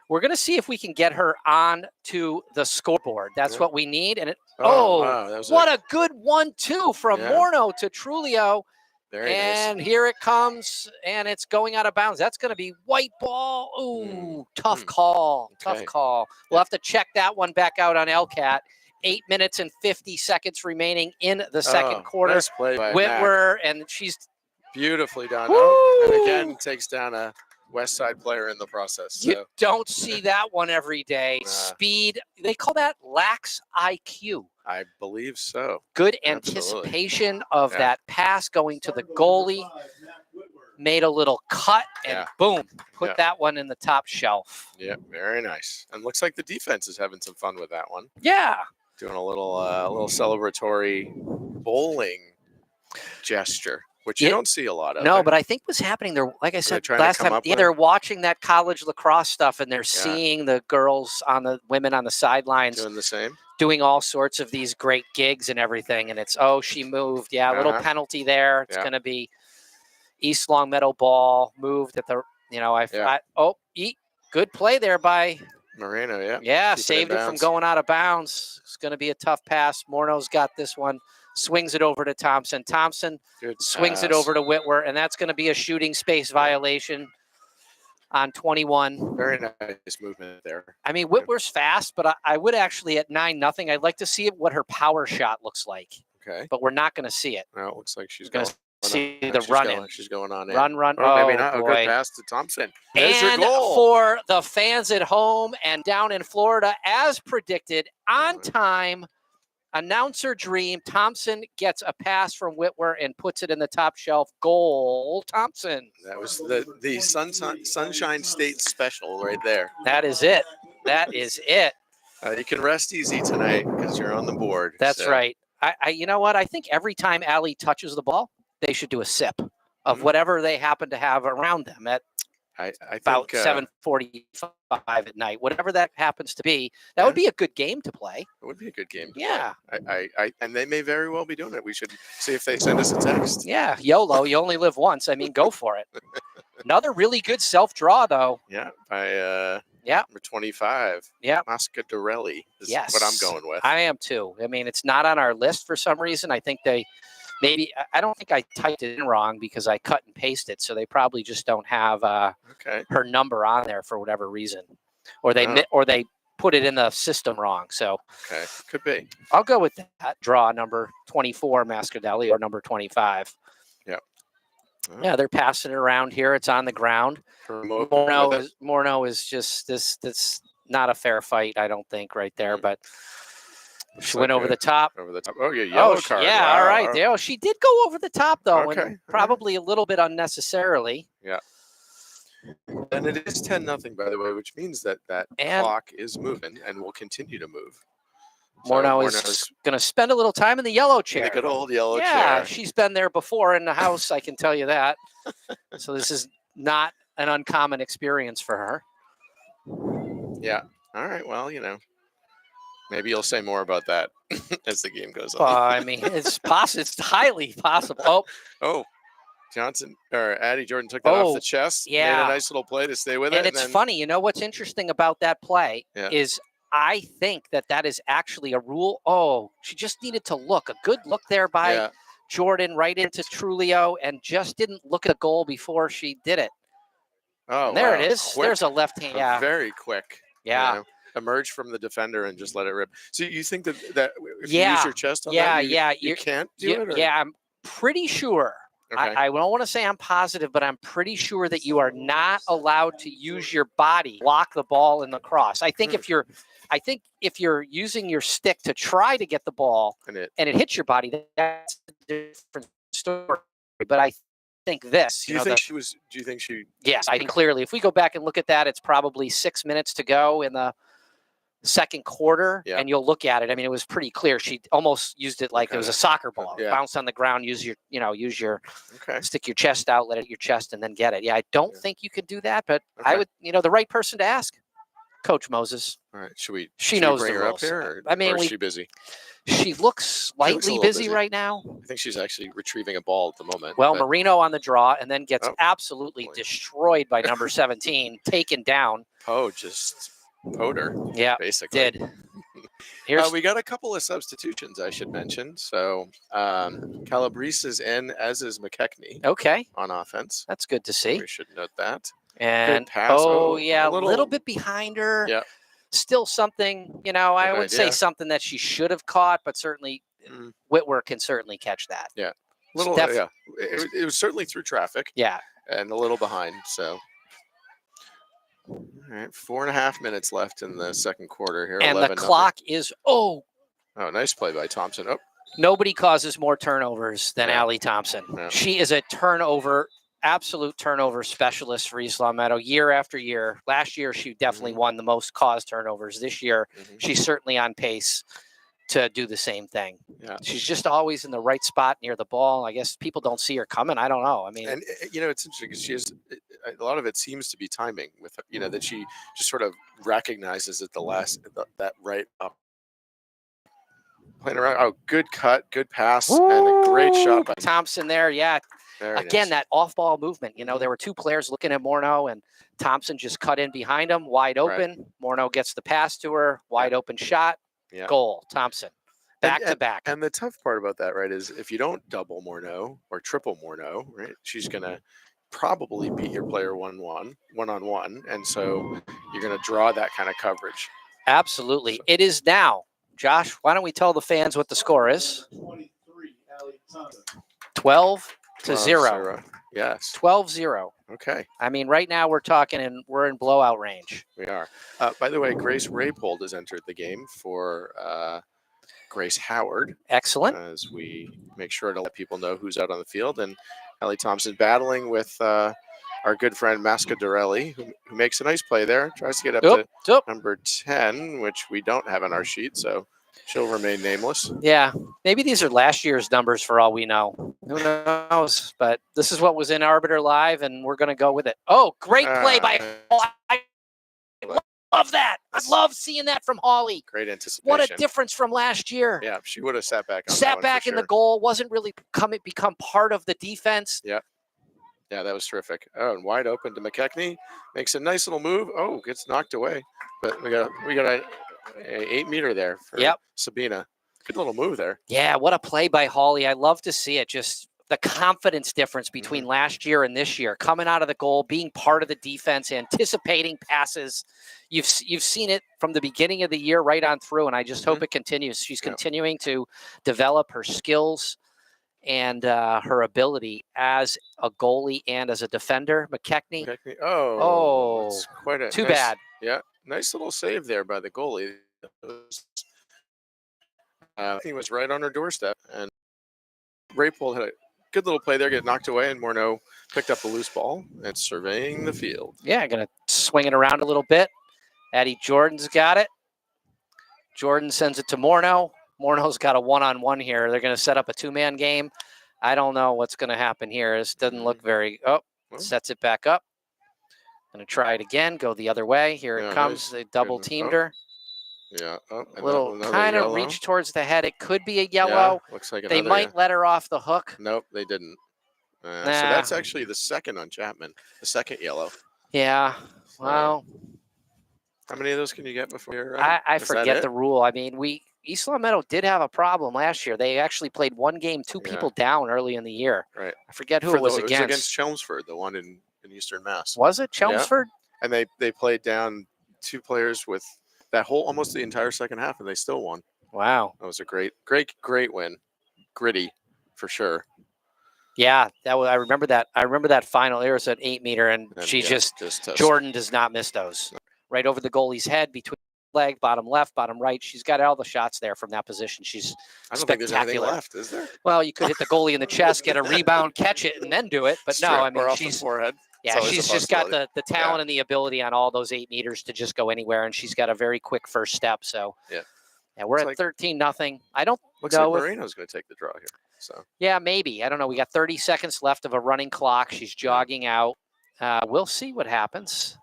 Speaker 1: we're going to see if we can get her on to the scoreboard. That's what we need. And
Speaker 2: Wow, that was
Speaker 1: what a good 1-2 from
Speaker 2: Yeah.
Speaker 1: Morneau to Trulio.
Speaker 2: very
Speaker 1: And
Speaker 2: nice.
Speaker 1: here it comes, and it's going out of bounds. That's going to be white ball. Ooh, tough call. Tough
Speaker 2: Okay.
Speaker 1: call. We'll have to check that one back out on LCAT. 8 minutes and 50 seconds remaining in the second quarter.
Speaker 2: Nice play by Mac.
Speaker 1: Whitwer, and she's
Speaker 2: Beautifully done.
Speaker 1: Woo!
Speaker 2: Oh, and again takes down a West Side player in the process.
Speaker 1: You
Speaker 2: So
Speaker 1: don't see that one every day.
Speaker 2: Nah.
Speaker 1: Speed. They call that lax IQ.
Speaker 2: I believe so.
Speaker 1: Good
Speaker 2: Absolutely.
Speaker 1: anticipation of
Speaker 2: Yeah.
Speaker 1: that pass going to the goalie. Made a little cut and
Speaker 2: Yeah.
Speaker 1: boom, put
Speaker 2: Yeah.
Speaker 1: that one in the top shelf.
Speaker 2: Yeah, very nice. And looks like the defense is having some fun with that one.
Speaker 1: Yeah.
Speaker 2: Doing a little celebratory bowling gesture, which you
Speaker 1: Yeah.
Speaker 2: don't see a lot of.
Speaker 1: No,
Speaker 2: eh?
Speaker 1: but I think what's happening there, like I said
Speaker 2: trying to
Speaker 1: last
Speaker 2: come
Speaker 1: time,
Speaker 2: up
Speaker 1: yeah,
Speaker 2: with-
Speaker 1: they're watching that college lacrosse stuff and they're seeing the girls on the women on the sidelines
Speaker 2: doing the same.
Speaker 1: doing all sorts of these great gigs and everything. And it's, oh, she moved. Yeah, a little
Speaker 2: Uh-huh.
Speaker 1: penalty there. It's
Speaker 2: Yeah.
Speaker 1: going to be East Longmeadow ball moved at the, good play there by,
Speaker 2: Moreno, yeah.
Speaker 1: yeah,
Speaker 2: Keep it in
Speaker 1: saved it from
Speaker 2: bounds.
Speaker 1: going out of bounds. It's going to be a tough pass. Morno's got this one, swings it over to Thompson. Thompson
Speaker 2: Good
Speaker 1: swings it
Speaker 2: pass.
Speaker 1: over to Whitwer, and that's going to be a shooting space violation on 21.
Speaker 2: Very nice movement there.
Speaker 1: I mean, Whitwer's fast, but I would actually at 9-0, I'd like to see what her power shot looks like,
Speaker 2: Okay.
Speaker 1: but we're not going to see it.
Speaker 2: Well, it looks like she's
Speaker 1: We're
Speaker 2: going
Speaker 1: going to see
Speaker 2: on.
Speaker 1: the
Speaker 2: She's
Speaker 1: run
Speaker 2: going-
Speaker 1: in.
Speaker 2: She's going on in.
Speaker 1: Run.
Speaker 2: Or maybe not.
Speaker 1: Oh,
Speaker 2: A
Speaker 1: boy.
Speaker 2: good pass to Thompson. There's your
Speaker 1: And
Speaker 2: goal.
Speaker 1: for the fans at home and down in Florida, as predicted, on time, announcer dream, Thompson gets a pass from Whitwer and puts it in the top shelf. Goal, Thompson.
Speaker 2: That was the Sunshine State special right there.
Speaker 1: That is it. That is it.
Speaker 2: You can rest easy tonight because you're on the board.
Speaker 1: That's
Speaker 2: so.
Speaker 1: right. You know what? I think every time Allie touches the ball, they should do a sip of
Speaker 2: Mhm.
Speaker 1: whatever they happen to have around them at
Speaker 2: I
Speaker 1: about
Speaker 2: think
Speaker 1: 7:45 at night, whatever that happens to be. That would be a good game to play.
Speaker 2: it would be a good game.
Speaker 1: Yeah.
Speaker 2: And they may very well be doing it. We should see if they send us a text.
Speaker 1: Yeah. YOLO. You only live once. I mean, go for it. Another really good self draw, though.
Speaker 2: Yeah, by
Speaker 1: Yeah.
Speaker 2: number 25.
Speaker 1: Yeah.
Speaker 2: Mascadorelli is
Speaker 1: Yes.
Speaker 2: what I'm going with.
Speaker 1: I am too. I mean, it's not on our list for some reason. I think I don't think I typed it in wrong because I cut and pasted. So they probably just don't have
Speaker 2: Okay.
Speaker 1: her number on there for whatever reason, or they
Speaker 2: Oh.
Speaker 1: or they put it in the system wrong. So
Speaker 2: Okay. Could be.
Speaker 1: I'll go with that. Draw number 24, Mascardelli, or number 25.
Speaker 2: Oh.
Speaker 1: Yeah, they're passing it around here. It's on the ground. Morno is just this. That's not a fair fight, I don't think, right there. But she went over the top.
Speaker 2: Over the top. Oh, yeah, yellow card.
Speaker 1: Yeah,
Speaker 2: Wow,
Speaker 1: all right.
Speaker 2: wow.
Speaker 1: Yeah, she did go over the top though,
Speaker 2: Okay,
Speaker 1: and probably a little bit unnecessarily.
Speaker 2: And it is 10-0, by the way, which means that
Speaker 1: And-
Speaker 2: clock is moving and will continue to move. So
Speaker 1: Morno is
Speaker 2: Morno's
Speaker 1: going to spend a little time in the yellow
Speaker 2: in
Speaker 1: chair.
Speaker 2: the good old yellow
Speaker 1: Yeah,
Speaker 2: chair.
Speaker 1: she's been there before in the house, I can tell you that. So this is not an uncommon experience for her.
Speaker 2: Yeah. All right. Well, maybe you'll say more about that as the game goes on.
Speaker 1: I mean, it's possible. It's highly possible.
Speaker 2: Oh, Johnson or Addie Jordan took that off the chest.
Speaker 1: yeah.
Speaker 2: Made a nice little play to stay with it.
Speaker 1: And it's
Speaker 2: then,
Speaker 1: funny. You know what's interesting about that play is I think that is actually a rule. Oh, she just needed to look. A good look there by Jordan right into Trulio and just didn't look at the goal before she did it.
Speaker 2: Oh,
Speaker 1: And there
Speaker 2: wow.
Speaker 1: it is.
Speaker 2: Quick.
Speaker 1: There's a left hand. Yeah.
Speaker 2: Very quick.
Speaker 1: Yeah.
Speaker 2: Emerge from the defender and just let it rip. So you think that if you use your chest on
Speaker 1: Yeah,
Speaker 2: that,
Speaker 1: yeah.
Speaker 2: you can't do it? Or?
Speaker 1: Yeah, I'm pretty sure.
Speaker 2: Okay.
Speaker 1: I don't want to say I'm positive, but I'm pretty sure that you are not allowed to use your body to block the ball in the cross. I think if you're using your stick to try to get the ball
Speaker 2: and it
Speaker 1: hits your body, that's a different story. But I think this.
Speaker 2: Do you think she?
Speaker 1: Yes, I think clearly. If we go back and look at that, it's probably 6 minutes to go in the second quarter, and you'll look at it. I mean, it was pretty clear. She almost used it like it was a soccer ball. Bounced on the ground. Use your stick your chest out, let it hit your chest, and then get it. Yeah, I don't think you could do that, but I would. The right person to ask, Coach Moses.
Speaker 2: All right, should we?
Speaker 1: She knows
Speaker 2: bring
Speaker 1: the
Speaker 2: her
Speaker 1: rules.
Speaker 2: up here.
Speaker 1: I mean,
Speaker 2: or is she busy?
Speaker 1: She looks slightly busy right now.
Speaker 2: I think she's actually retrieving a ball at the moment.
Speaker 1: Well,
Speaker 2: but-
Speaker 1: Marino on the draw, and then gets absolutely destroyed by number 17, taken down.
Speaker 2: just Poder.
Speaker 1: Yeah,
Speaker 2: basically
Speaker 1: did. Here's
Speaker 2: we got a couple of substitutions I should mention. So Calabrese is in, as is McKechnie.
Speaker 1: Okay,
Speaker 2: on offense.
Speaker 1: That's good to see.
Speaker 2: We should note that.
Speaker 1: And
Speaker 2: good pass.
Speaker 1: a
Speaker 2: little,
Speaker 1: little bit behind her.
Speaker 2: Yeah.
Speaker 1: Still something, I would say something that she should have caught, but certainly Whitwer can certainly catch that.
Speaker 2: Yeah. Little, it was certainly through traffic.
Speaker 1: Yeah.
Speaker 2: And a little behind. So All right, 4.5 minutes left in the second quarter here.
Speaker 1: And the
Speaker 2: 11-0.
Speaker 1: clock is,
Speaker 2: Oh, nice play by Thompson. Oh,
Speaker 1: nobody causes more turnovers than
Speaker 2: Yeah.
Speaker 1: Allie Thompson.
Speaker 2: Yeah.
Speaker 1: She is a absolute turnover specialist for East Long Meadow year after year. Last year, she definitely won the most caused turnovers. This year, she's certainly on pace to do the same thing.
Speaker 2: Yeah.
Speaker 1: She's just always in the right spot near the ball. I guess people don't see her coming. I don't know. I mean,
Speaker 2: and it's interesting because she has a lot of it seems to be timing with that she just sort of recognizes at that right up. Playing around. Oh, good cut, good pass, and a great shot by
Speaker 1: Thompson there. Yeah.
Speaker 2: Very
Speaker 1: Again,
Speaker 2: nice.
Speaker 1: that off-ball movement. There were two players looking at Morneau, and Thompson just cut in behind him, wide open. Right. Morneau gets the pass to her, wide open shot, goal. Thompson, back to back.
Speaker 2: And the tough part about that, right, is if you don't double Morneau or triple Morneau, right, she's gonna probably beat your player one-on-one, and so you're gonna draw that kind of coverage.
Speaker 1: Absolutely, it is now. Josh, why don't we tell the fans what the score is?
Speaker 3: 23, Allie Thompson.
Speaker 1: 12-0.
Speaker 2: Yes.
Speaker 1: 12-0.
Speaker 2: Okay.
Speaker 1: I mean, right now we're talking, and we're in blowout range.
Speaker 2: We are. By the way, Grace Raypold has entered the game for Grace Howard.
Speaker 1: Excellent.
Speaker 2: As we make sure to let people know who's out on the field. And Allie Thompson battling with our good friend Masca Dorelli, who makes a nice play there. Tries to get up to number 10, which we don't have on our sheet, so she'll remain nameless.
Speaker 1: Yeah, maybe these are last year's numbers for all we know. Who knows? But this is what was in Arbiter Live, and we're going to go with it. Oh, great play by I love that. I love seeing that from Holly.
Speaker 2: Great anticipation.
Speaker 1: What a difference from last year.
Speaker 2: Yeah, she would have sat back on
Speaker 1: Sat back in the goal, wasn't really become part of the defense.
Speaker 2: Yeah. Yeah, that was terrific. Oh, and wide open to McKechnie. Makes a nice little move. Oh, gets knocked away. But we got a 8-meter there for Sabina. Good little move there.
Speaker 1: Yeah, what a play by Holly. I love to see it. Just the confidence difference between last year and this year. Coming out of the goal, being part of the defense, anticipating passes. You've seen it from the beginning of the year right on through, and I just hope it continues. She's continuing to develop her skills and her ability as a goalie and as a defender. McKechnie.
Speaker 2: Oh, it's quite a
Speaker 1: too bad.
Speaker 2: Yeah, nice little save there by the goalie. He was right on her doorstep, and Raypold had a good little play there, get knocked away, and Morneau picked up the loose ball and surveying the field.
Speaker 1: Yeah, going to swing it around a little bit. Addie Jordan's got it. Jordan sends it to Morneau. Morneau's got a one-on-one here. They're going to set up a two-man game. I don't know what's going to happen here. This doesn't look very... Oh, sets it back up. Going to try it again. Go the other way. Here it comes. They double-teamed her.
Speaker 2: Yeah. Oh,
Speaker 1: a little kind of reach towards the head. It could be a yellow.
Speaker 2: Yeah, looks like
Speaker 1: they might let her off the hook.
Speaker 2: Nope, they didn't. So that's actually the second on Chapman. The second yellow.
Speaker 1: Yeah. Wow.
Speaker 2: How many of those can you get before you're
Speaker 1: I forget the rule. I mean, East Long Meadow did have a problem last year. They actually played one game, two people down early in the year.
Speaker 2: Right.
Speaker 1: I forget who it was against.
Speaker 2: It was against Chelmsford, the one in Eastern Mass.
Speaker 1: Was it Chelmsford?
Speaker 2: Yeah. And they played down two players with that whole almost the entire second half, and they still won.
Speaker 1: Wow.
Speaker 2: That was a great win. Gritty, for sure.
Speaker 1: Yeah, I remember that. I remember that final. There was an 8-meter, and she Jordan does not miss those. Right over the goalie's head, between leg, bottom left, bottom right. She's got all the shots there from that position. She's
Speaker 2: I don't think there's anything left, is there?
Speaker 1: Well, you could hit the goalie in the chest, get a rebound, catch it, and then do it. But no, I mean, she's
Speaker 2: forehead.
Speaker 1: Yeah, she's just got the talent and the ability on all those 8 meters to just go anywhere, and she's got a very quick first step. So yeah, we're at 13-0. I don't
Speaker 2: looks
Speaker 1: know
Speaker 2: like Marino's going to take the draw here. So
Speaker 1: yeah, maybe. I don't know. We got 30 seconds left of a running clock. She's jogging out. We'll see what happens.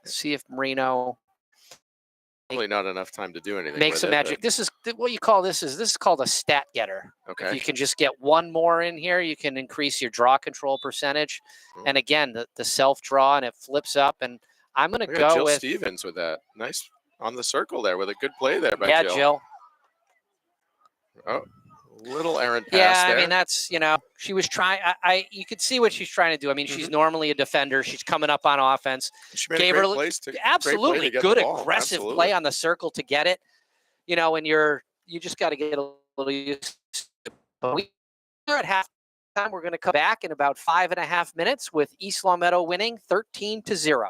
Speaker 1: See if Marino.
Speaker 2: Probably not enough time to do anything.
Speaker 1: Make some magic. This is what you call this is called a stat getter.
Speaker 2: Okay.
Speaker 1: If you can just get one more in here, you can increase your draw control percentage. And again, the self draw, and it flips up. And I'm going to go
Speaker 2: Jill
Speaker 1: with
Speaker 2: Stevens with that nice on the circle there with a good play there by
Speaker 1: Jill.
Speaker 2: Oh, little errant pass
Speaker 1: yeah,
Speaker 2: there.
Speaker 1: I mean that's she was trying. You could see what she's trying to do. I mean, she's normally a defender. She's coming up on offense.
Speaker 2: She made a great place to
Speaker 1: absolutely good aggressive play on the circle to get it. And you just got to get a little used to it. But we're at halftime. We're going to come back in about 5.5 minutes with East Long Meadow winning 13-0.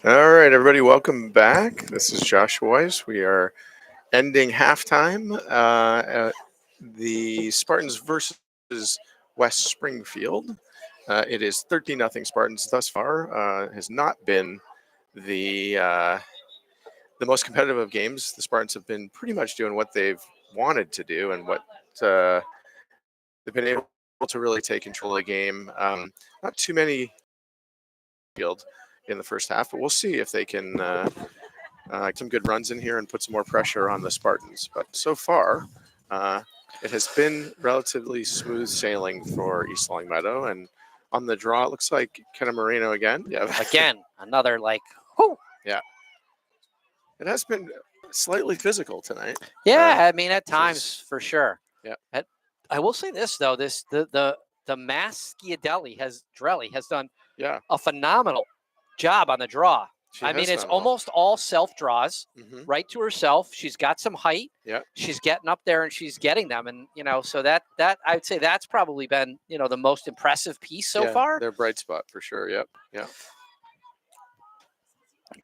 Speaker 2: All right, everybody, welcome back. This is Joshua Weiss. We are ending halftime at the Spartans versus West Springfield. It is 13-0 Spartans thus far. Has not been the most competitive of games. The Spartans have been pretty much doing what they've wanted to do and what they've been able to really take control of the game. Not too many field in the first half, but we'll see if they can get some good runs in here and put some more pressure on the Spartans. But so far, it has been relatively smooth sailing for East Long Meadow. And on the draw, it looks like Kenna Marino again. Yeah.
Speaker 1: Again, another whoo.
Speaker 2: Yeah. It has been slightly physical tonight.
Speaker 1: Yeah, I mean, at times for sure.
Speaker 2: Yeah.
Speaker 1: I will say this though, the Maschiadelli has done a phenomenal job on the draw. I mean, it's almost all self draws, right to herself. She's got some height.
Speaker 2: Yeah.
Speaker 1: She's getting up there and she's getting them. And, so that I'd say that's probably been, the most impressive piece so far.
Speaker 2: They're a bright spot for sure. Yep. Yeah.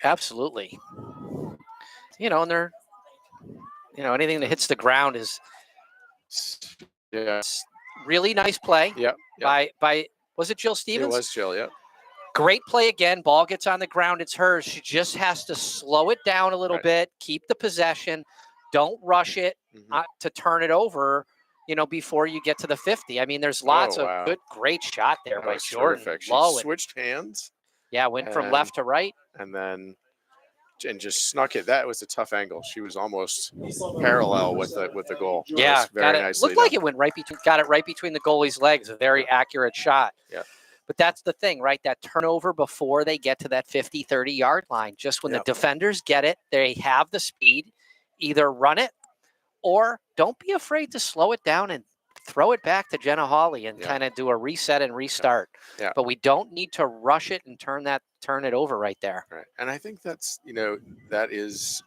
Speaker 1: Absolutely. And they're, anything that hits the ground is really nice play.
Speaker 2: Yeah.
Speaker 1: By was it Jill Stevens?
Speaker 2: It was Jill, yeah.
Speaker 1: Great play again. Ball gets on the ground. It's hers. She just has to slow it down a little bit, keep the possession. Don't rush it to turn it over, before you get to the 50. I mean, there's lots of good, great shot there by Jordan.
Speaker 2: Terrific. She
Speaker 1: Low
Speaker 2: switched hands.
Speaker 1: Yeah, went from left to right.
Speaker 2: And just snuck it. That was a tough angle. She was almost parallel with the goal.
Speaker 1: Yeah,
Speaker 2: very nicely
Speaker 1: looked like it went got it right between the goalie's legs. A very accurate shot.
Speaker 2: Yeah.
Speaker 1: But that's the thing, right? That turnover before they get to that 50, 30-yard line. Just when the defenders get it, they have the speed. Either run it or don't be afraid to slow it down and throw it back to Jenna Hawley and kind of do a reset and restart.
Speaker 2: Yeah.
Speaker 1: But we don't need to rush it and turn it over right there.
Speaker 2: Right. And I think that's, that is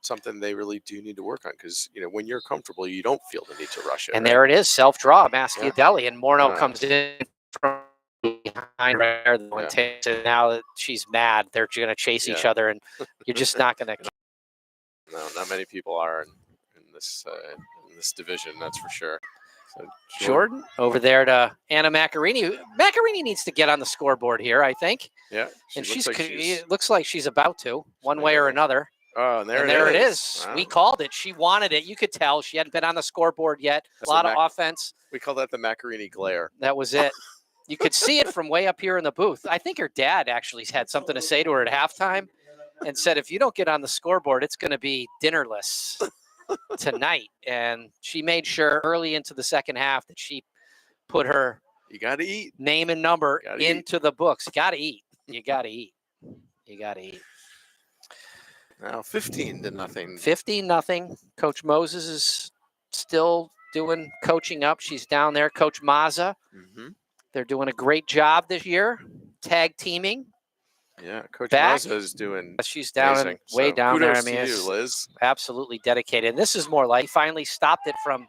Speaker 2: something they really do need to work on because, when you're comfortable, you don't feel the need to rush it.
Speaker 1: And there it is, self-draw, Maschiadelli. And Morneau comes in from behind right there. And now that she's mad, they're going to chase each other, and you're just not going to.
Speaker 2: No, not many people are in this division, that's for sure. So
Speaker 1: Jordan over there to Anna Macarini. Macarini needs to get on the scoreboard here, I think.
Speaker 2: Yeah,
Speaker 1: and it looks like she's about to, one way or another.
Speaker 2: Oh, and there it is. Wow.
Speaker 1: We called it. She wanted it. You could tell she hadn't been on the scoreboard yet. A lot of offense.
Speaker 2: We call that the Macarini glare.
Speaker 1: That was it. You could see it from way up here in the booth. I think her dad actually had something to say to her at halftime and said, if you don't get on the scoreboard, it's going to be dinnerless tonight. And she made sure early into the second half that she put her name and number into the books. You got to eat. You got to eat. You got to eat.
Speaker 2: Now 15-0.
Speaker 1: 15-0. Coach Moses is still coaching up. She's down there. Coach Mazza. They're doing a great job this year, tag teaming.
Speaker 2: Yeah, Coach Mazza is doing.
Speaker 1: She's down way down there. I mean,
Speaker 2: it's Liz.
Speaker 1: Absolutely dedicated. And this is more like he finally stopped it from.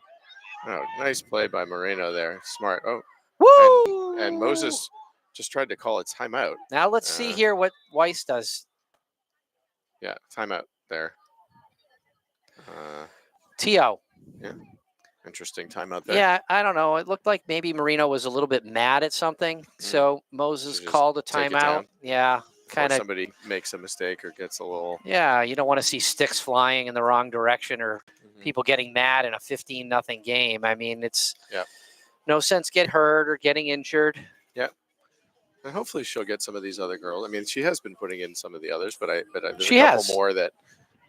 Speaker 2: Oh, nice play by Moreno there. Smart. Oh,
Speaker 1: woo!
Speaker 2: And Moses just tried to call a timeout.
Speaker 1: Now let's see here what Weiss does.
Speaker 2: Yeah, timeout there.
Speaker 1: T.O.
Speaker 2: Yeah. Interesting timeout there.
Speaker 1: Yeah, I don't know. It looked like maybe Marino was a little bit mad at something. So Moses called a timeout. Yeah, kind of.
Speaker 2: Somebody makes a mistake or gets a little.
Speaker 1: Yeah, you don't want to see sticks flying in the wrong direction or people getting mad in a 15-0 game. I mean, it's no sense get hurt or getting injured.
Speaker 2: Yeah. And hopefully she'll get some of these other girls. I mean, she has been putting in some of the others, but there's a couple more that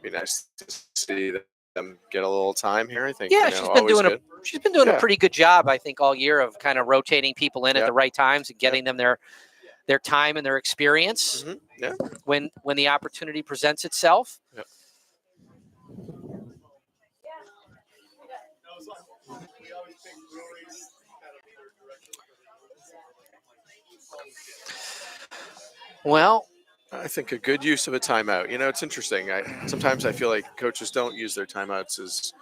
Speaker 2: would be nice to see them get a little time here. I think.
Speaker 1: Yeah, she's been doing a pretty good job, I think, all year of kind of rotating people in at the right times and getting them their time and their experience when the opportunity presents itself.
Speaker 2: Yep.
Speaker 1: Well,
Speaker 2: I think a good use of a timeout. It's interesting. Sometimes I feel like coaches don't use their timeouts as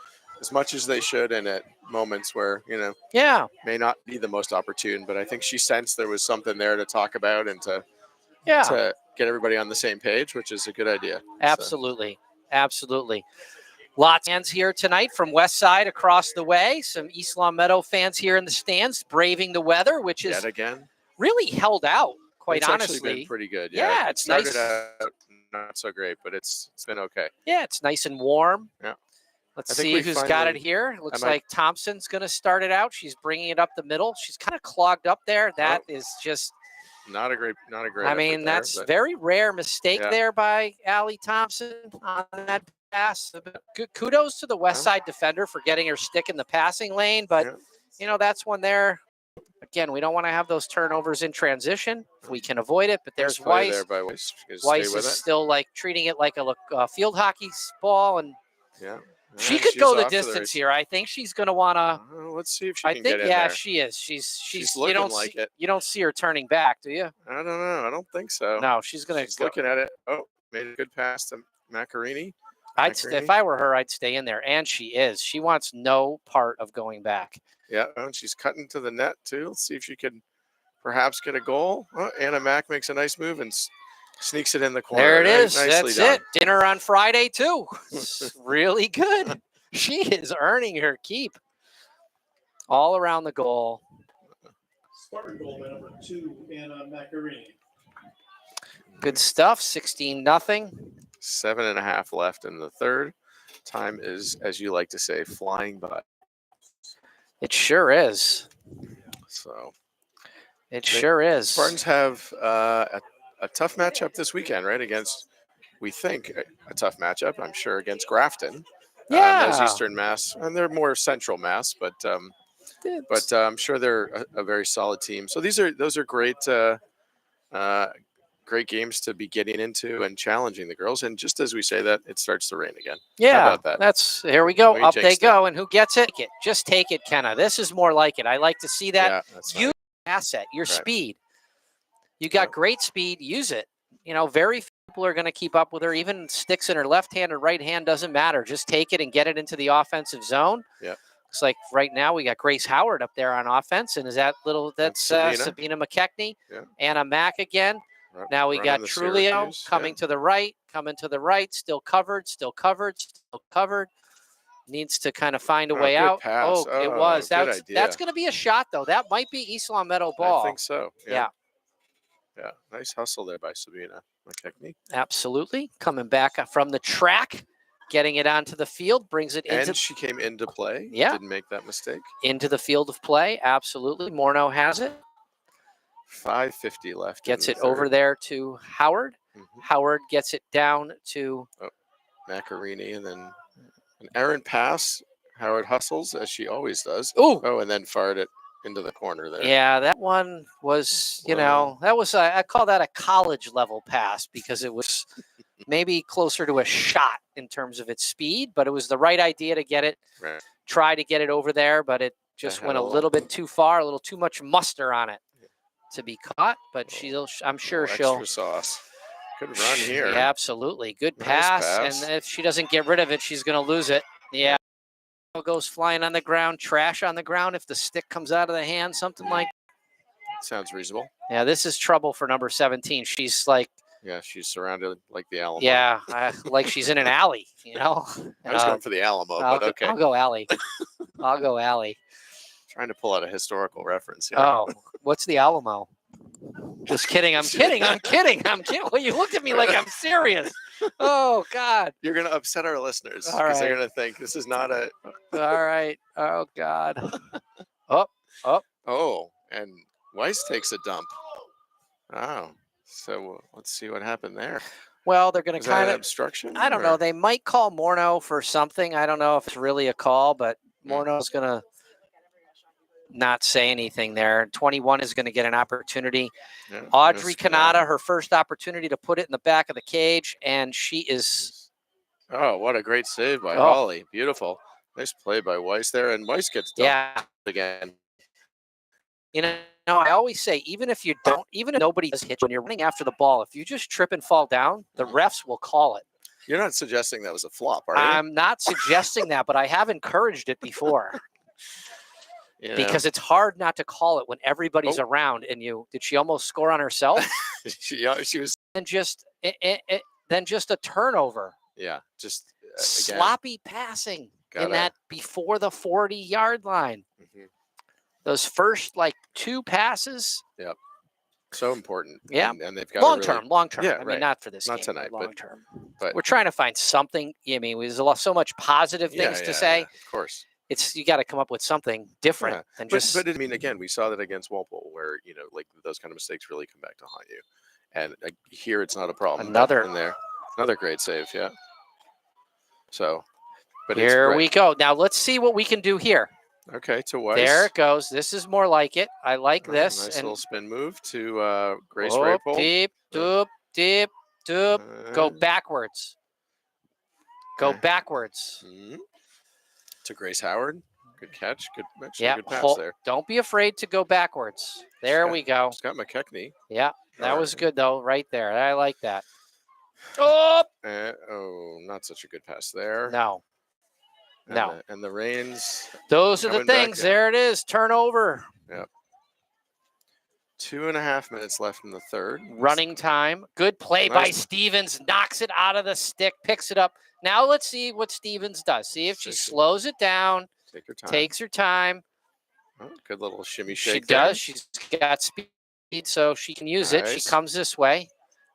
Speaker 2: much as they should, and at moments where may not be the most opportune. But I think she sensed there was something there to talk about and to
Speaker 1: Yeah,
Speaker 2: to get everybody on the same page, which is a good idea. So,
Speaker 1: absolutely. Absolutely. Lots of fans here tonight from West Side across the way. Some East Long Meadow fans here in the stands braving the weather, which is
Speaker 2: yet again,
Speaker 1: really held out, quite
Speaker 2: it's actually
Speaker 1: honestly.
Speaker 2: been pretty good.
Speaker 1: Yeah,
Speaker 2: it
Speaker 1: it's
Speaker 2: started
Speaker 1: nice.
Speaker 2: out not so great, but it's been okay.
Speaker 1: Yeah, it's nice and warm.
Speaker 2: Yeah.
Speaker 1: Let's
Speaker 2: I think
Speaker 1: see
Speaker 2: we
Speaker 1: who's got it
Speaker 2: finally-
Speaker 1: here. Looks
Speaker 2: might-
Speaker 1: like Thompson's going to start it out. She's bringing it up the middle. She's kind of clogged up there. That is just,
Speaker 2: Not a great.
Speaker 1: I mean, that's very rare mistake
Speaker 2: Yeah.
Speaker 1: there by Allie Thompson on that pass. Good kudos to the West Side defender for getting her stick in the passing lane. But,
Speaker 2: Yeah.
Speaker 1: you know, that's when they're, again, we don't want to have those turnovers in transition if we can avoid it. But there's
Speaker 2: Nice play
Speaker 1: Weiss.
Speaker 2: there by Weiss. Just
Speaker 1: Weiss
Speaker 2: stay with
Speaker 1: is
Speaker 2: it.
Speaker 1: still like treating it like a field hockey ball. And
Speaker 2: Yeah.
Speaker 1: she
Speaker 2: And
Speaker 1: could
Speaker 2: she's
Speaker 1: go the
Speaker 2: off to
Speaker 1: distance here. I think she's going to want to.
Speaker 2: Let's see if she
Speaker 1: I
Speaker 2: can
Speaker 1: think,
Speaker 2: get in
Speaker 1: yeah,
Speaker 2: there.
Speaker 1: she is. She's you
Speaker 2: looking
Speaker 1: don't
Speaker 2: like
Speaker 1: see,
Speaker 2: it.
Speaker 1: you don't see her turning back, do you?
Speaker 2: I don't know. I don't think so.
Speaker 1: No, she's gonna.
Speaker 2: She's looking at it. Oh, made a good pass to Macarini.
Speaker 1: If I were her, I'd stay in there, and she is. She wants no part of going back.
Speaker 2: Yeah, and she's cutting to the net too. Let's see if she can perhaps get a goal. Oh, Anna Mack makes a nice move and sneaks it in the corner.
Speaker 1: There it is.
Speaker 2: Nicely
Speaker 1: That's
Speaker 2: done.
Speaker 1: it. Dinner on Friday too. It's really good. She is earning her keep. All around the goal.
Speaker 3: Spartan goal by number 2, Anna Macarini.
Speaker 1: Good stuff. 16-0.
Speaker 2: 7.5 left in the third. Time is, as you like to say, flying by.
Speaker 1: It sure is.
Speaker 2: So
Speaker 1: It sure is.
Speaker 2: Spartans have a tough matchup this weekend, right? Against, we think, a tough matchup, I'm sure, against Grafton.
Speaker 1: Yeah.
Speaker 2: Those Eastern Mass, and they're more Central Mass, but I'm sure they're a very solid team. So those are great great games to be getting into and challenging the girls. And just as we say that, it starts to rain again.
Speaker 1: Yeah,
Speaker 2: How about that?
Speaker 1: here we go.
Speaker 2: We
Speaker 1: Up they
Speaker 2: jinxed
Speaker 1: go. And who gets it? Just take it, Kenna. This is more like it. I like to see that.
Speaker 2: Yeah, that's
Speaker 1: Use
Speaker 2: fine.
Speaker 1: asset, your
Speaker 2: Right.
Speaker 1: speed. You got
Speaker 2: Yeah.
Speaker 1: great speed. Use it. You know, very few people are going to keep up with her. Even sticks in her left hand or right hand doesn't matter. Just take it and get it into the offensive zone.
Speaker 2: Yeah.
Speaker 1: Looks like right now we got Grace Howard up there on offense. And is that's Sabina McKechnie,
Speaker 2: Yeah.
Speaker 1: Anna Mack again. Now we got
Speaker 2: Running the
Speaker 1: Trulio
Speaker 2: Syracuse,
Speaker 1: coming to the right, still covered. Needs to kind of find a way
Speaker 2: good
Speaker 1: out.
Speaker 2: pass.
Speaker 1: Oh, it
Speaker 2: Oh,
Speaker 1: was.
Speaker 2: good
Speaker 1: That's
Speaker 2: idea.
Speaker 1: going to be a shot, though. That might be East Long Meadow ball.
Speaker 2: I think so.
Speaker 1: Yeah.
Speaker 2: Yeah. Nice hustle there by Sabina McKechnie.
Speaker 1: Absolutely. Coming back from the track, getting it onto the field, brings it
Speaker 2: And she came into play.
Speaker 1: Yeah.
Speaker 2: Didn't make that mistake.
Speaker 1: into the field of play. Absolutely. Morneau has it.
Speaker 2: 5:50 left.
Speaker 1: Gets
Speaker 2: in
Speaker 1: it
Speaker 2: the
Speaker 1: over
Speaker 2: third.
Speaker 1: there to Howard.
Speaker 2: Mhm.
Speaker 1: Howard gets it down to
Speaker 2: Macarini, and then an errant pass. Howard hustles as she always does.
Speaker 1: Ooh.
Speaker 2: Oh, and then fired it into the corner there.
Speaker 1: Yeah, that one was, that was, I call that a college level pass because it was maybe closer to a shot in terms of its speed, but it was the right idea to get it,
Speaker 2: Right.
Speaker 1: try to get it over there, but it just went a little bit too far, a little too much muster on it to be caught, but I'm sure she'll.
Speaker 2: Extra sauce. Good run here.
Speaker 1: Yeah, absolutely. Good
Speaker 2: Nice
Speaker 1: pass.
Speaker 2: pass.
Speaker 1: And if she doesn't get rid of it, she's going to lose it. Yeah. Goes flying on the ground, trash on the ground. If the stick comes out of the hand, something like.
Speaker 2: Sounds reasonable.
Speaker 1: Yeah, this is trouble for number 17. She's like.
Speaker 2: Yeah, she's surrounded like the Alamo.
Speaker 1: Yeah, like she's in an alley,
Speaker 2: I was going for the Alamo, but okay.
Speaker 1: I'll go alley. I'll go alley.
Speaker 2: Trying to pull out a historical reference here.
Speaker 1: Oh, what's the Alamo? Just kidding. I'm kidding. Well, you looked at me like I'm serious. Oh, God.
Speaker 2: You're going to upset our listeners
Speaker 1: All
Speaker 2: because they're
Speaker 1: right.
Speaker 2: going to think this is not a.
Speaker 1: All right. Oh, God.
Speaker 2: Oh, and Weiss takes a dump. Oh, so let's see what happened there.
Speaker 1: Well, they're going
Speaker 2: Is
Speaker 1: to
Speaker 2: that
Speaker 1: kind
Speaker 2: an
Speaker 1: of.
Speaker 2: obstruction?
Speaker 1: I don't
Speaker 2: or-
Speaker 1: know. They might call Morneau for something. I don't know if it's really a call, but Morneau's going to not say anything there. 21 is going to get an opportunity.
Speaker 2: Yeah,
Speaker 1: Audrey
Speaker 2: missed
Speaker 1: Kanata, her first opportunity to put it in the back of the cage, and she is.
Speaker 2: Oh, what a great save by
Speaker 1: Oh.
Speaker 2: Holly. Beautiful. Nice play by Weiss there, and Weiss gets dumped
Speaker 1: Yeah.
Speaker 2: again.
Speaker 1: You know, I always say, even if nobody does hit you when you're running after the ball, if you just trip and fall down, the refs will call it.
Speaker 2: You're not suggesting that was a flop, are you?
Speaker 1: I'm not suggesting that, but I have encouraged it before.
Speaker 2: You know?
Speaker 1: because it's hard not to call it when everybody's around. And did she almost score on herself?
Speaker 2: she was.
Speaker 1: And then just a turnover.
Speaker 2: Yeah, just
Speaker 1: sloppy passing in that before the 40-yard line.
Speaker 2: Mm-hmm.
Speaker 1: Those first 2 passes.
Speaker 2: Yep. So important.
Speaker 1: Yeah.
Speaker 2: And they've got
Speaker 1: long term.
Speaker 2: Yeah,
Speaker 1: I mean, not for this
Speaker 2: not
Speaker 1: game,
Speaker 2: tonight,
Speaker 1: long term.
Speaker 2: But
Speaker 1: we're trying to find something. I mean, there's so much positive things to say.
Speaker 2: Yeah, of course.
Speaker 1: You got to come up with something different than just.
Speaker 2: But I mean, again, we saw that against Walpole, where those kind of mistakes really come back to haunt you. And here, it's not a problem. Another great save. Yeah. So, but
Speaker 1: here we go. Now let's see what we can do here.
Speaker 2: Okay, to Weiss.
Speaker 1: There it goes. This is more like it. I like this.
Speaker 2: Nice little spin move to Grace Rapole.
Speaker 1: Deep, doop, deep, doop. Go backwards. Go backwards.
Speaker 2: To Grace Howard. Good catch. Good pass there.
Speaker 1: Don't be afraid to go backwards. There we go.
Speaker 2: Scott McKechnie.
Speaker 1: Yeah, that was good, though, right there. I like that. Oh!
Speaker 2: Not such a good pass there.
Speaker 1: No.
Speaker 2: And the Reigns.
Speaker 1: Those are the things. There it is. Turnover.
Speaker 2: Yep. 2.5 minutes left in the third.
Speaker 1: Running time. Good play by Stevens. Knocks it out of the stick. Picks it up. Now let's see what Stevens does. See if she slows it down. Takes her time.
Speaker 2: Oh, good little shimmy shake.
Speaker 1: She does. She's got speed, so she can use it. She comes this way.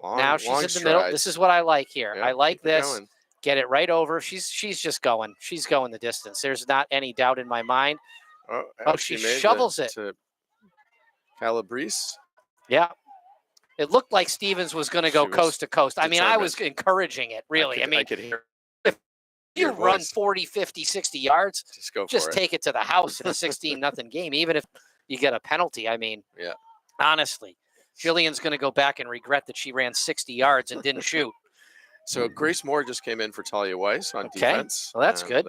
Speaker 1: Now she's in the middle. This is what I like here. I like this. Get it right over. She's just going. She's going the distance. There's not any doubt in my mind. She shovels it
Speaker 2: to Calabrese.
Speaker 1: Yeah. It looked like Stevens was going to go coast to coast. I mean, I was encouraging it, really.
Speaker 2: I could hear.
Speaker 1: If you run 40, 50, 60 yards, just take it to the house in a 16-0 game, even if you get a penalty. I mean, honestly, Jillian's going to go back and regret that she ran 60 yards and didn't shoot.
Speaker 2: So Grace Moore just came in for Talia Weiss on defense.
Speaker 1: Well, that's good.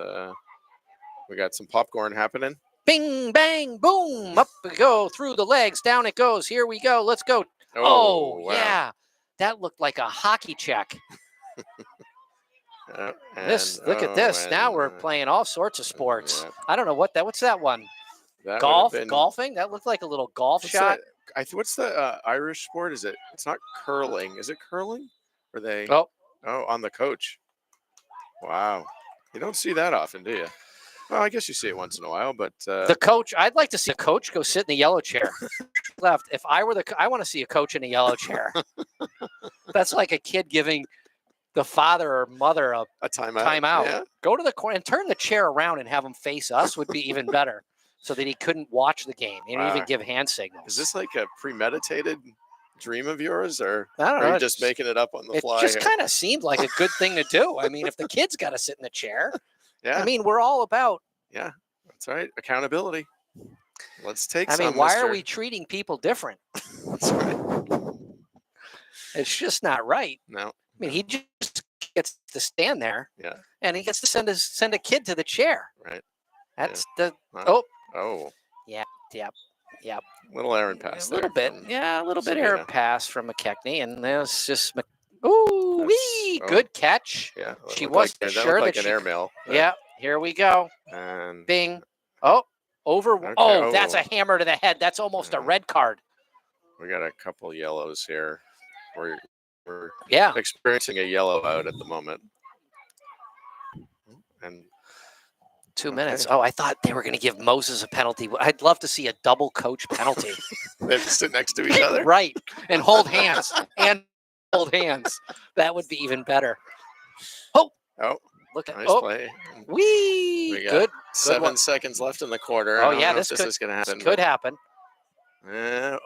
Speaker 2: We got some popcorn happening.
Speaker 1: Bing, bang, boom. Up we go. Through the legs. Down it goes. Here we go. Let's go. Oh, wow. Yeah. That looked like a hockey check. Look at this. Now we're playing all sorts of sports. Yeah. I don't know what's that one? Golfing? That looked like a little golf shot.
Speaker 2: What's the Irish sport? It's not curling. Is it curling? Or they? Oh, on the coach. Wow. You don't see that often, do you? Well, I guess you see it once in a while, but
Speaker 1: the coach. I'd like to see a coach go sit in the yellow chair. Left. If I were I want to see a coach in a yellow chair. That's like a kid giving the father or mother a timeout. Yeah. Go to the corner and turn the chair around and have him face us would be even better, so that he couldn't watch the game and even give hand signals.
Speaker 2: Is this like a premeditated dream of yours, or
Speaker 1: I don't know,
Speaker 2: are you just making it up on the fly?
Speaker 1: It just kind of seemed like a good thing to do. I mean, if the kid's got to sit in the chair,
Speaker 2: yeah.
Speaker 1: I mean, we're all about.
Speaker 2: Yeah, that's right. Accountability. Let's take.
Speaker 1: I mean, why are we treating people different?
Speaker 2: That's right.
Speaker 1: It's just not right.
Speaker 2: No.
Speaker 1: I mean, he just gets to stand there.
Speaker 2: Yeah.
Speaker 1: And he gets to send a kid to the chair.
Speaker 2: Right.
Speaker 1: That's
Speaker 2: Oh.
Speaker 1: Yeah. Yep.
Speaker 2: Little errant pass.
Speaker 1: A little bit. Yeah, a little bit errant pass from McKechnie, and there's just wee, good catch.
Speaker 2: Yeah.
Speaker 1: She wasn't sure that
Speaker 2: an airmail.
Speaker 1: Yeah. Here we go.
Speaker 2: And
Speaker 1: bing. Over. Okay. That's a hammer to the head. That's almost a red card.
Speaker 2: We got a couple yellows here. We're
Speaker 1: Yeah.
Speaker 2: experiencing a yellow out at the moment. And
Speaker 1: 2 minutes. Oh, I thought they were going to give Moses a penalty. I'd love to see a double coach penalty.
Speaker 2: They sit next to each other.
Speaker 1: Right. And hold hands. That would be even better.
Speaker 2: Oh.
Speaker 1: Look at
Speaker 2: nice play.
Speaker 1: Wee.
Speaker 2: We got
Speaker 1: good.
Speaker 2: 7 seconds left in the quarter.
Speaker 1: Oh, yeah.
Speaker 2: This is going to happen.
Speaker 1: Could happen.
Speaker 2: And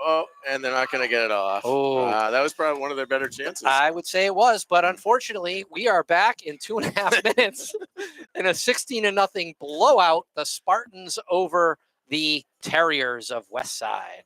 Speaker 2: they're not going to get it off.
Speaker 1: Oh,
Speaker 2: that was probably one of their better chances.
Speaker 1: I would say it was, but unfortunately, we are back in 2.5 minutes in a 16-0 blowout. The Spartans over the Terriers of Westside.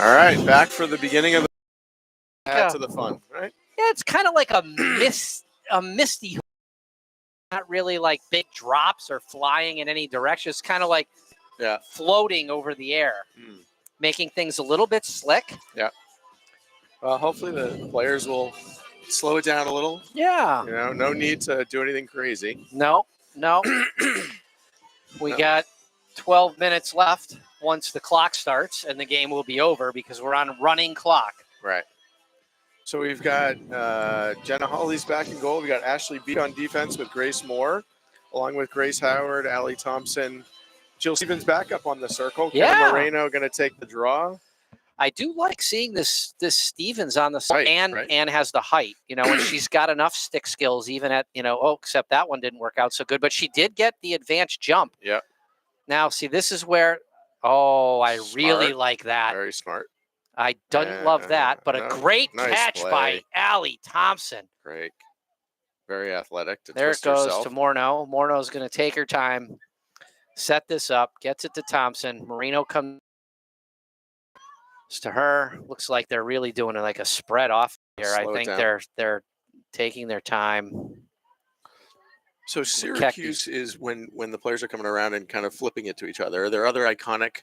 Speaker 2: All right, back for the beginning of the
Speaker 1: Yeah.
Speaker 2: to the fun, right?
Speaker 1: Yeah, it's kind of like a misty, not really like big drops or flying in any direction. It's kind of like floating over the air, making things a little bit slick.
Speaker 2: Yeah. Well, hopefully the players will slow it down a little.
Speaker 1: Yeah.
Speaker 2: You know, no need to do anything crazy.
Speaker 1: No. We got 12 minutes left once the clock starts, and the game will be over because we're on running clock.
Speaker 2: Right. So we've got Jenna Hawley's back in goal. We got Ashley Beat on defense with Grace Moore, along with Grace Howard, Allie Thompson, Jill Stevens back up on the circle.
Speaker 1: Yeah.
Speaker 2: Kevin Moreno going to take the draw.
Speaker 1: I do like seeing this Stevens on the side and has the height, you know, and she's got enough stick skills even at, you know, except that one didn't work out so good, but she did get the advanced jump.
Speaker 2: Yeah.
Speaker 1: Now, see, this is where, I really like that.
Speaker 2: Very smart.
Speaker 1: I don't love that, but a great catch by Allie Thompson.
Speaker 2: Great. Very athletic to
Speaker 1: there
Speaker 2: twist
Speaker 1: it goes
Speaker 2: herself.
Speaker 1: to Morneau. Morneau's going to take her time, set this up, gets it to Thompson. Marino comes to her. Looks like they're really doing like a spread off here. I think they're taking their time.
Speaker 2: So Syracuse is when the players are coming around and kind of flipping it to each other. Are there other iconic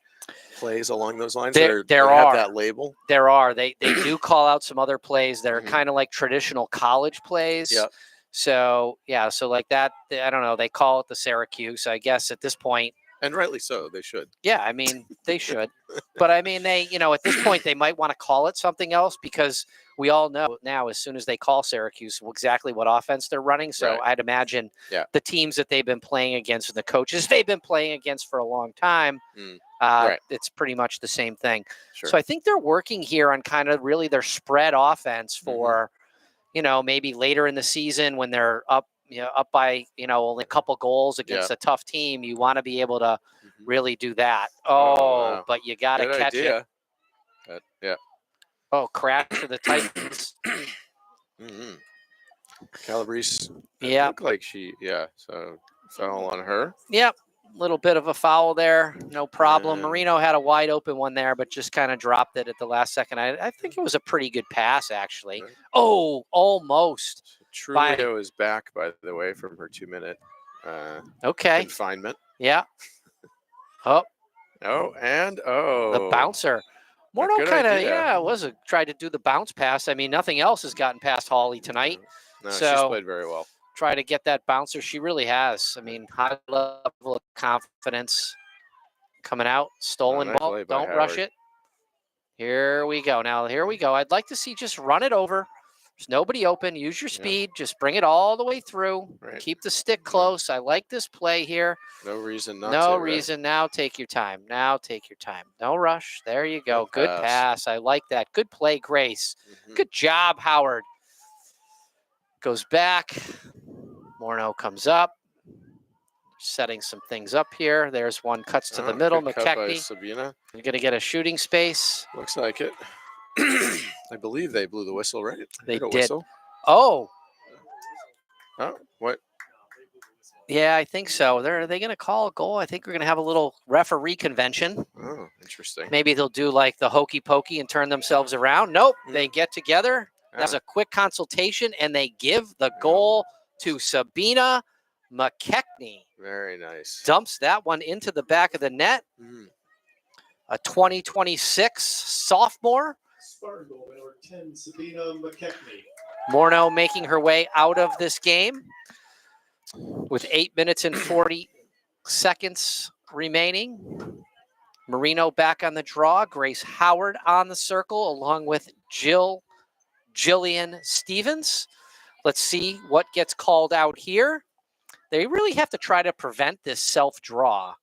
Speaker 2: plays along those lines that have that label?
Speaker 1: There are. They do call out some other plays that are kind of like traditional college plays.
Speaker 2: Yeah.
Speaker 1: So, yeah, so like that, I don't know, they call it the Syracuse, I guess, at this point.
Speaker 2: And rightly so, they should.
Speaker 1: Yeah, I mean, they should. But, I mean, they, you know, at this point, they might want to call it something else because we all know now as soon as they call Syracuse exactly what offense they're running. So I'd imagine the teams that they've been playing against and the coaches they've been playing against for a long time, it's pretty much the same thing.
Speaker 2: Sure.
Speaker 1: So I think they're working here on kind of really their spread offense for, you know, maybe later in the season when they're up by, you know, only a couple goals against a tough team, you want to be able to really do that. Wow. But you got to catch it.
Speaker 2: Yeah.
Speaker 1: Oh, crash for the Titans.
Speaker 2: Calabrese. Looked like so foul on her.
Speaker 1: Yep. Little bit of a foul there. No problem. Marino had a wide open one there, but just kind of dropped it at the last second. I think it was a pretty good pass, actually. Right. Oh, almost.
Speaker 2: Trulio is back, by the way, from her 2-minute confinement.
Speaker 1: Yeah. Oh.
Speaker 2: The
Speaker 1: bouncer. Morneau kind of, tried to do the bounce pass. I mean, nothing else has gotten past Hawley tonight.
Speaker 2: No, so she's played very well.
Speaker 1: Try to get that bouncer. She really has. I mean, high level of confidence coming out. Stolen ball. Don't rush it. Here we go. Now, here we go. I'd like to see just run it over. There's nobody open. Use your speed. Just bring it all the way through. Right. Keep the stick close. I like this play here.
Speaker 2: No reason not to.
Speaker 1: No reason. Now take your time. No rush. There you go. Good pass. I like that. Good play, Grace. Good job, Howard. Goes back. Morneau comes up. Setting some things up here. There's one, cuts to the middle. McKechnie.
Speaker 2: Sabina.
Speaker 1: You're going to get a shooting space.
Speaker 2: Looks like it. I believe they blew the whistle, right?
Speaker 1: They did.
Speaker 2: Whistle.
Speaker 1: Oh,
Speaker 2: what?
Speaker 1: Yeah, I think so. Are they going to call a goal? I think we're going to have a little referee convention.
Speaker 2: Oh, interesting.
Speaker 1: Maybe they'll do like the hokey pokey and turn themselves around. Nope. They get together. That's a quick consultation, and they give the goal to Sabina McKechnie.
Speaker 2: Very nice.
Speaker 1: Dumps that one into the back of the net. A 2026 sophomore.
Speaker 3: Spartan goal number 10, Sabina McKechnie.
Speaker 1: Morneau making her way out of this game with 8 minutes and 40 seconds remaining. Marino back on the draw. Grace Howard on the circle along with Jillian Stevens. Let's see what gets called out here. They really have to try to prevent this self-draw.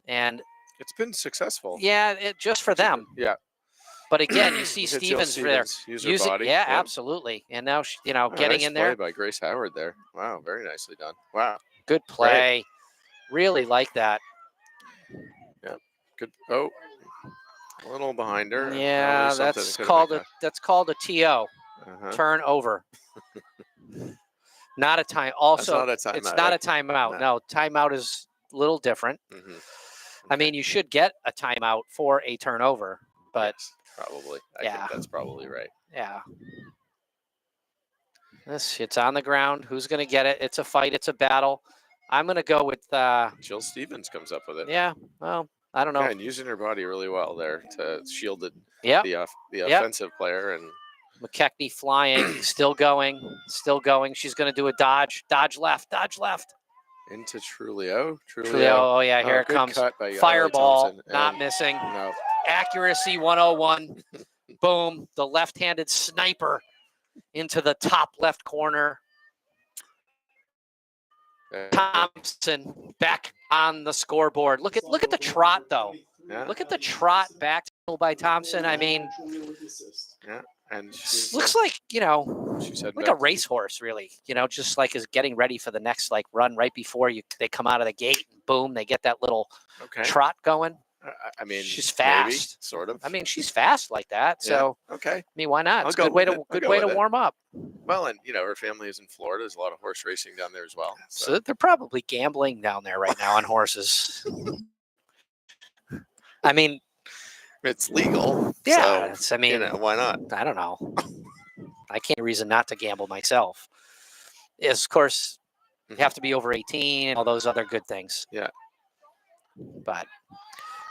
Speaker 1: And
Speaker 2: it's been successful.
Speaker 1: Yeah, just for them.
Speaker 2: Yeah.
Speaker 1: But again, you see Stevens there.
Speaker 2: Use her body.
Speaker 1: Yeah, absolutely. And now, getting
Speaker 2: nice
Speaker 1: in there.
Speaker 2: Play by Grace Howard there. Wow, very nicely done. Wow.
Speaker 1: Good play. Really like that.
Speaker 2: Yeah. Good. Oh, a little behind her.
Speaker 1: Yeah, that's called a TO. Turnover. Not a time. Also, it's not a timeout. No, timeout is a little different. I mean, you should get a timeout for a turnover, but
Speaker 2: Probably. I
Speaker 1: Yeah.
Speaker 2: think that's probably right.
Speaker 1: Yeah. It's on the ground. Who's going to get it? It's a fight. It's a battle. I'm going to go with.
Speaker 2: Jill Stevens comes up with it.
Speaker 1: Yeah. Well, I don't know.
Speaker 2: Yeah, and using her body really well there to shield
Speaker 1: Yep.
Speaker 2: the offensive player. And
Speaker 1: McKechnie flying, still going. She's going to do a dodge. Dodge left.
Speaker 2: into Trulio.
Speaker 1: Oh, yeah. Here it
Speaker 2: good
Speaker 1: comes.
Speaker 2: cut by
Speaker 1: Fireball.
Speaker 2: Thompson,
Speaker 1: Not
Speaker 2: and
Speaker 1: missing.
Speaker 2: No.
Speaker 1: Accuracy 101. Boom. The left-handed sniper into the top left corner. Thompson back on the scoreboard. Look at the trot though.
Speaker 2: Yeah.
Speaker 1: Look at the trot back by Thompson. I mean,
Speaker 2: Yeah, and
Speaker 1: looks like
Speaker 2: she's heading
Speaker 1: like a
Speaker 2: back to-
Speaker 1: racehorse, really. Just like is getting ready for the next run right before they come out of the gate. Boom, they get that little trot going.
Speaker 2: I mean,
Speaker 1: she's fast,
Speaker 2: maybe, sort of.
Speaker 1: I mean, she's fast like that. So
Speaker 2: okay.
Speaker 1: I mean, why not?
Speaker 2: I'll
Speaker 1: It's a
Speaker 2: go
Speaker 1: good way
Speaker 2: with
Speaker 1: to
Speaker 2: it.
Speaker 1: warm up.
Speaker 2: Well, and her family is in Florida. There's a lot of horse racing down there as well.
Speaker 1: So they're probably gambling down there right now on horses. I mean,
Speaker 2: it's legal.
Speaker 1: Yeah,
Speaker 2: so,
Speaker 1: I mean,
Speaker 2: why not?
Speaker 1: I don't know. I can't reason not to gamble myself. Is of course you have to be over 18 and all those other good things.
Speaker 2: Yeah.
Speaker 1: But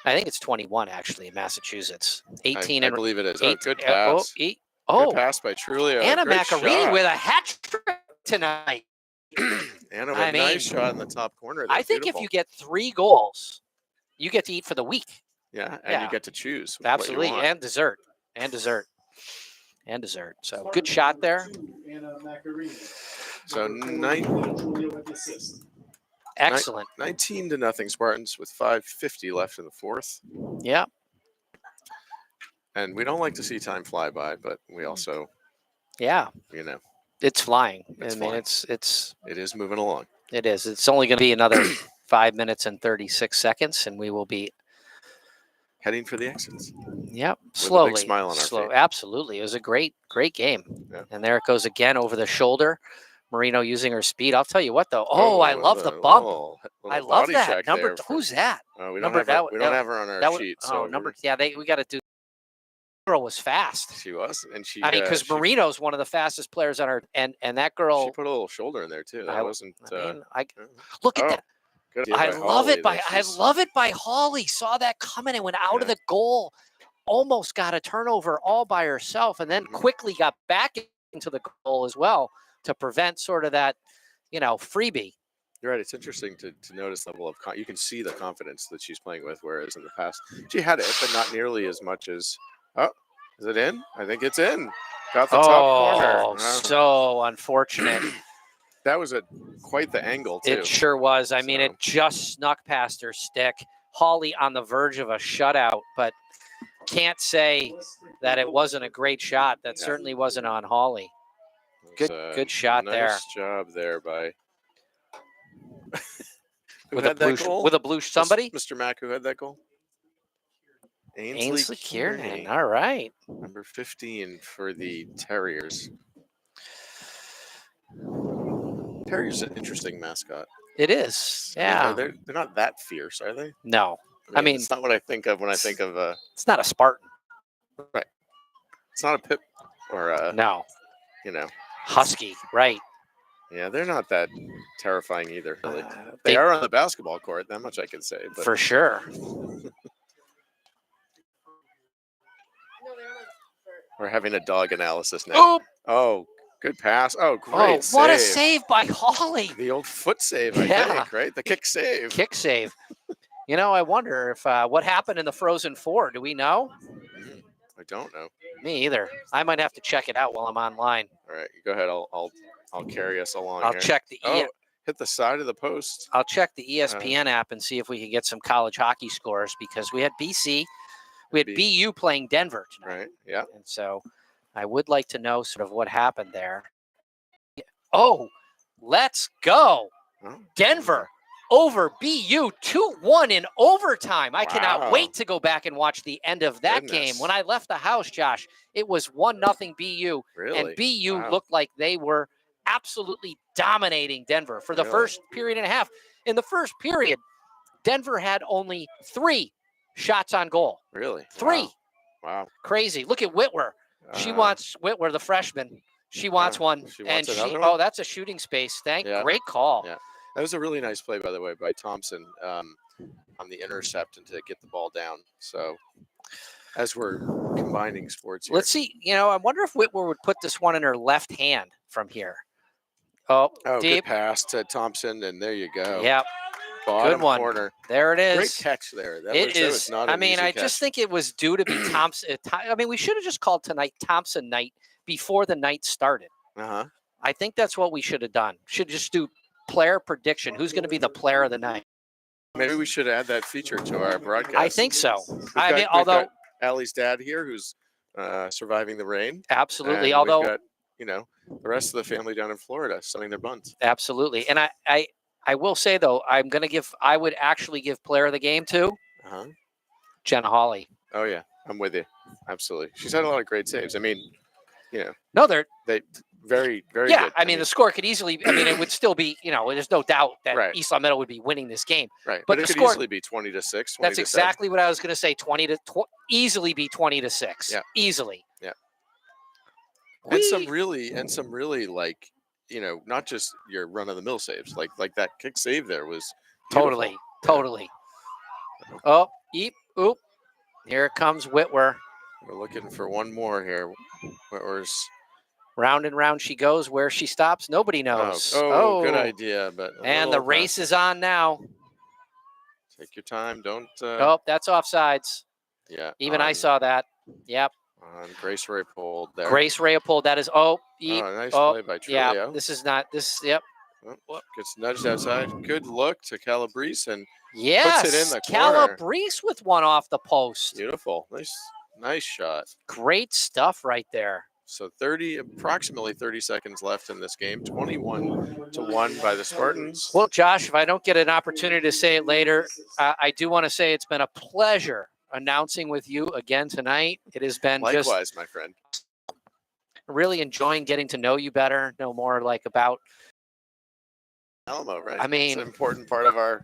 Speaker 1: I think it's 21 actually in Massachusetts. 18
Speaker 2: I believe it is.
Speaker 1: Eight,
Speaker 2: Good pass.
Speaker 1: Good
Speaker 2: Good pass by Trulio.
Speaker 1: Anna
Speaker 2: Great
Speaker 1: Macarini
Speaker 2: shot.
Speaker 1: with a hat trick tonight.
Speaker 2: Anna with a nice shot in the top corner.
Speaker 1: I think if you get 3 goals, you get to eat for the week.
Speaker 2: Yeah, and you get to choose.
Speaker 1: Absolutely,
Speaker 2: what you want.
Speaker 1: and dessert. So good shot there.
Speaker 2: So
Speaker 1: 19-0
Speaker 2: Spartans with 5:50 left in the fourth.
Speaker 1: Yeah.
Speaker 2: And we don't like to see time fly by, but we also,
Speaker 1: it's flying.
Speaker 2: It is moving along.
Speaker 1: It is. It's only going to be another 5 minutes and 36 seconds, and we will be
Speaker 2: heading for the exits.
Speaker 1: Yep,
Speaker 2: with
Speaker 1: slowly.
Speaker 2: a big smile on our face.
Speaker 1: Absolutely, it was a great game.
Speaker 2: Yeah.
Speaker 1: And there it goes again over the shoulder. Marino using her speed. I'll tell you what, though. Oh, I love the bump. I love that. Number who's that?
Speaker 2: We don't have her on our sheet.
Speaker 1: We got to do. Girl was fast.
Speaker 2: She was, and she.
Speaker 1: I mean, because Marino's one of the fastest players on her, and that girl.
Speaker 2: She put a little shoulder in there too. That wasn't.
Speaker 1: Look at that. I love it by Hawley. Saw that coming and went out of the goal. Almost got a turnover all by herself, and then quickly got back into the goal as well to prevent sort of that, freebie.
Speaker 2: You're right. It's interesting to notice the level of you can see the confidence that she's playing with, whereas in the past she had it, but not nearly as much as. Oh, is it in? I think it's in. Got the top corner.
Speaker 1: Oh, so unfortunate.
Speaker 2: That was quite the angle, too.
Speaker 1: It sure was. I mean, it just snuck past her stick. Hawley on the verge of a shutout, but can't say that it wasn't a great shot. That certainly wasn't on Hawley. Good shot there.
Speaker 2: Nice job there by
Speaker 1: with a blue somebody.
Speaker 2: Mr. Mack, who had that goal?
Speaker 1: Ainsley Kiernan. All right.
Speaker 2: Number 15 for the Terriers. Terriers an interesting mascot.
Speaker 1: It is. Yeah.
Speaker 2: They're not that fierce, are they?
Speaker 1: No. I mean,
Speaker 2: it's not what I think of when I think of.
Speaker 1: It's not a Spartan.
Speaker 2: Right. It's not a pip or a.
Speaker 1: No. Husky. Right.
Speaker 2: Yeah, they're not that terrifying either. Really. They are on the basketball court. That much I can say. But.
Speaker 1: For sure.
Speaker 2: We're having a dog analysis now. Oh, good pass. Oh, great save.
Speaker 1: What a save by Hawley.
Speaker 2: The old foot save, I think, right? The kick save.
Speaker 1: Kick save. I wonder if what happened in the Frozen Four. Do we know?
Speaker 2: I don't know.
Speaker 1: Me either. I might have to check it out while I'm online.
Speaker 2: All right, go ahead. I'll carry us along.
Speaker 1: I'll check the.
Speaker 2: Hit the side of the post.
Speaker 1: I'll check the ESPN app and see if we can get some college hockey scores because we had BC. We had BU playing Denver tonight.
Speaker 2: Right, yeah.
Speaker 1: And so I would like to know sort of what happened there. Oh, let's go. Denver over BU 2-1 in overtime. I cannot wait to go back and watch the end of that game. When I left the house, Josh, it was 1-0 BU.
Speaker 2: Really?
Speaker 1: And BU looked like they were absolutely dominating Denver for the first period and a half. In the first period, Denver had only 3 shots on goal.
Speaker 2: Really?
Speaker 1: 3.
Speaker 2: Wow. Wow.
Speaker 1: Crazy. Look at Whitwer. She wants Whitwer, the freshman. She wants one.
Speaker 2: She wants
Speaker 1: and
Speaker 2: another one?
Speaker 1: Oh, that's a shooting space.
Speaker 2: Yeah.
Speaker 1: Great call.
Speaker 2: Yeah. That was a really nice play, by the way, by Thompson on the intercept and to get the ball down. So as we're combining sports here.
Speaker 1: Let's see. I wonder if Whitwer would put this one in her left hand from here. Oh, deep.
Speaker 2: Good pass to Thompson, and there you go.
Speaker 1: Yep.
Speaker 2: Bottom
Speaker 1: Good one.
Speaker 2: Corner.
Speaker 1: There it is.
Speaker 2: Great catch there. That
Speaker 1: It is.
Speaker 2: was not an easy
Speaker 1: I
Speaker 2: catch.
Speaker 1: just think it was due to be Thompson. We should have just called tonight Thompson night before the night started.
Speaker 2: Uh-huh.
Speaker 1: I think that's what we should have done. Should just do player prediction. Who's going to be the player of the night?
Speaker 2: Maybe we should add that feature to our broadcast.
Speaker 1: I think so.
Speaker 2: We've
Speaker 1: Although
Speaker 2: got Allie's dad here, who's surviving the rain.
Speaker 1: absolutely.
Speaker 2: And
Speaker 1: Although
Speaker 2: we've got, the rest of the family down in Florida sunning their buns.
Speaker 1: absolutely. And I will say though, I would actually give player of the game to
Speaker 2: Uh-huh.
Speaker 1: Jenna Hawley.
Speaker 2: Oh yeah, I'm with you. Absolutely. She's had a lot of great saves. I mean,
Speaker 1: No, they're
Speaker 2: very, very
Speaker 1: yeah.
Speaker 2: good.
Speaker 1: I mean, the score could easily. It would still be. There's no doubt that
Speaker 2: Right.
Speaker 1: East Long Meadow would be winning this game.
Speaker 2: right.
Speaker 1: but
Speaker 2: But
Speaker 1: the
Speaker 2: it could
Speaker 1: score-
Speaker 2: easily be 20-6.
Speaker 1: That's
Speaker 2: 20-7.
Speaker 1: exactly what I was going to say. Easily be 20-6.
Speaker 2: Yeah.
Speaker 1: Easily.
Speaker 2: Yeah. And
Speaker 1: Whee!
Speaker 2: some really like, not just your run of the mill saves. Like that kick save there was beautiful.
Speaker 1: Totally. Oh, eep, oop. Here comes Whitwer.
Speaker 2: We're looking for one more here. Whitwer's
Speaker 1: Round and round she goes. Where she stops, nobody knows.
Speaker 2: good idea, but
Speaker 1: And the race is on now.
Speaker 2: Take your time. Don't.
Speaker 1: Oh, that's offsides.
Speaker 2: Yeah.
Speaker 1: Even I saw that. Yep.
Speaker 2: On Grace Raypold there.
Speaker 1: Grace Raypold. That is. Eep.
Speaker 2: Nice
Speaker 1: Oh,
Speaker 2: play by Trulio.
Speaker 1: yeah. This is not. This. Yep.
Speaker 2: Oh, gets nudged outside. Good look to Calabrese and
Speaker 1: Yes.
Speaker 2: puts it in the corner.
Speaker 1: Calabrese with one off the post.
Speaker 2: Beautiful. Nice shot.
Speaker 1: Great stuff right there.
Speaker 2: So approximately 30 seconds left in this game. 21-1 by the Spartans.
Speaker 1: Well, Josh, if I don't get an opportunity to say it later, I do want to say it's been a pleasure announcing with you again tonight. It has been
Speaker 2: Likewise, my friend.
Speaker 1: really enjoying getting to know you better, know more about.
Speaker 2: Alamo, right?
Speaker 1: I mean-
Speaker 2: it's an important part of our.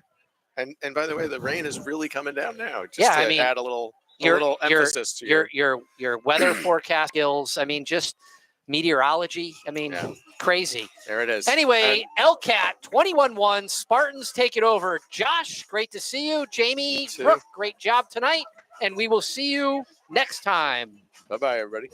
Speaker 2: And by the way, the rain is really coming down now. Just
Speaker 1: Yeah,
Speaker 2: to
Speaker 1: I mean,
Speaker 2: add a little emphasis to
Speaker 1: your weather forecast skills. Just meteorology.
Speaker 2: Yeah.
Speaker 1: Crazy.
Speaker 2: There it is.
Speaker 1: Anyway, LCAT 21-1. Spartans take it over. Josh, great to see you. Jamie,
Speaker 2: too.
Speaker 1: Brooke, great job tonight. And we will see you next time.
Speaker 2: Bye-bye, everybody.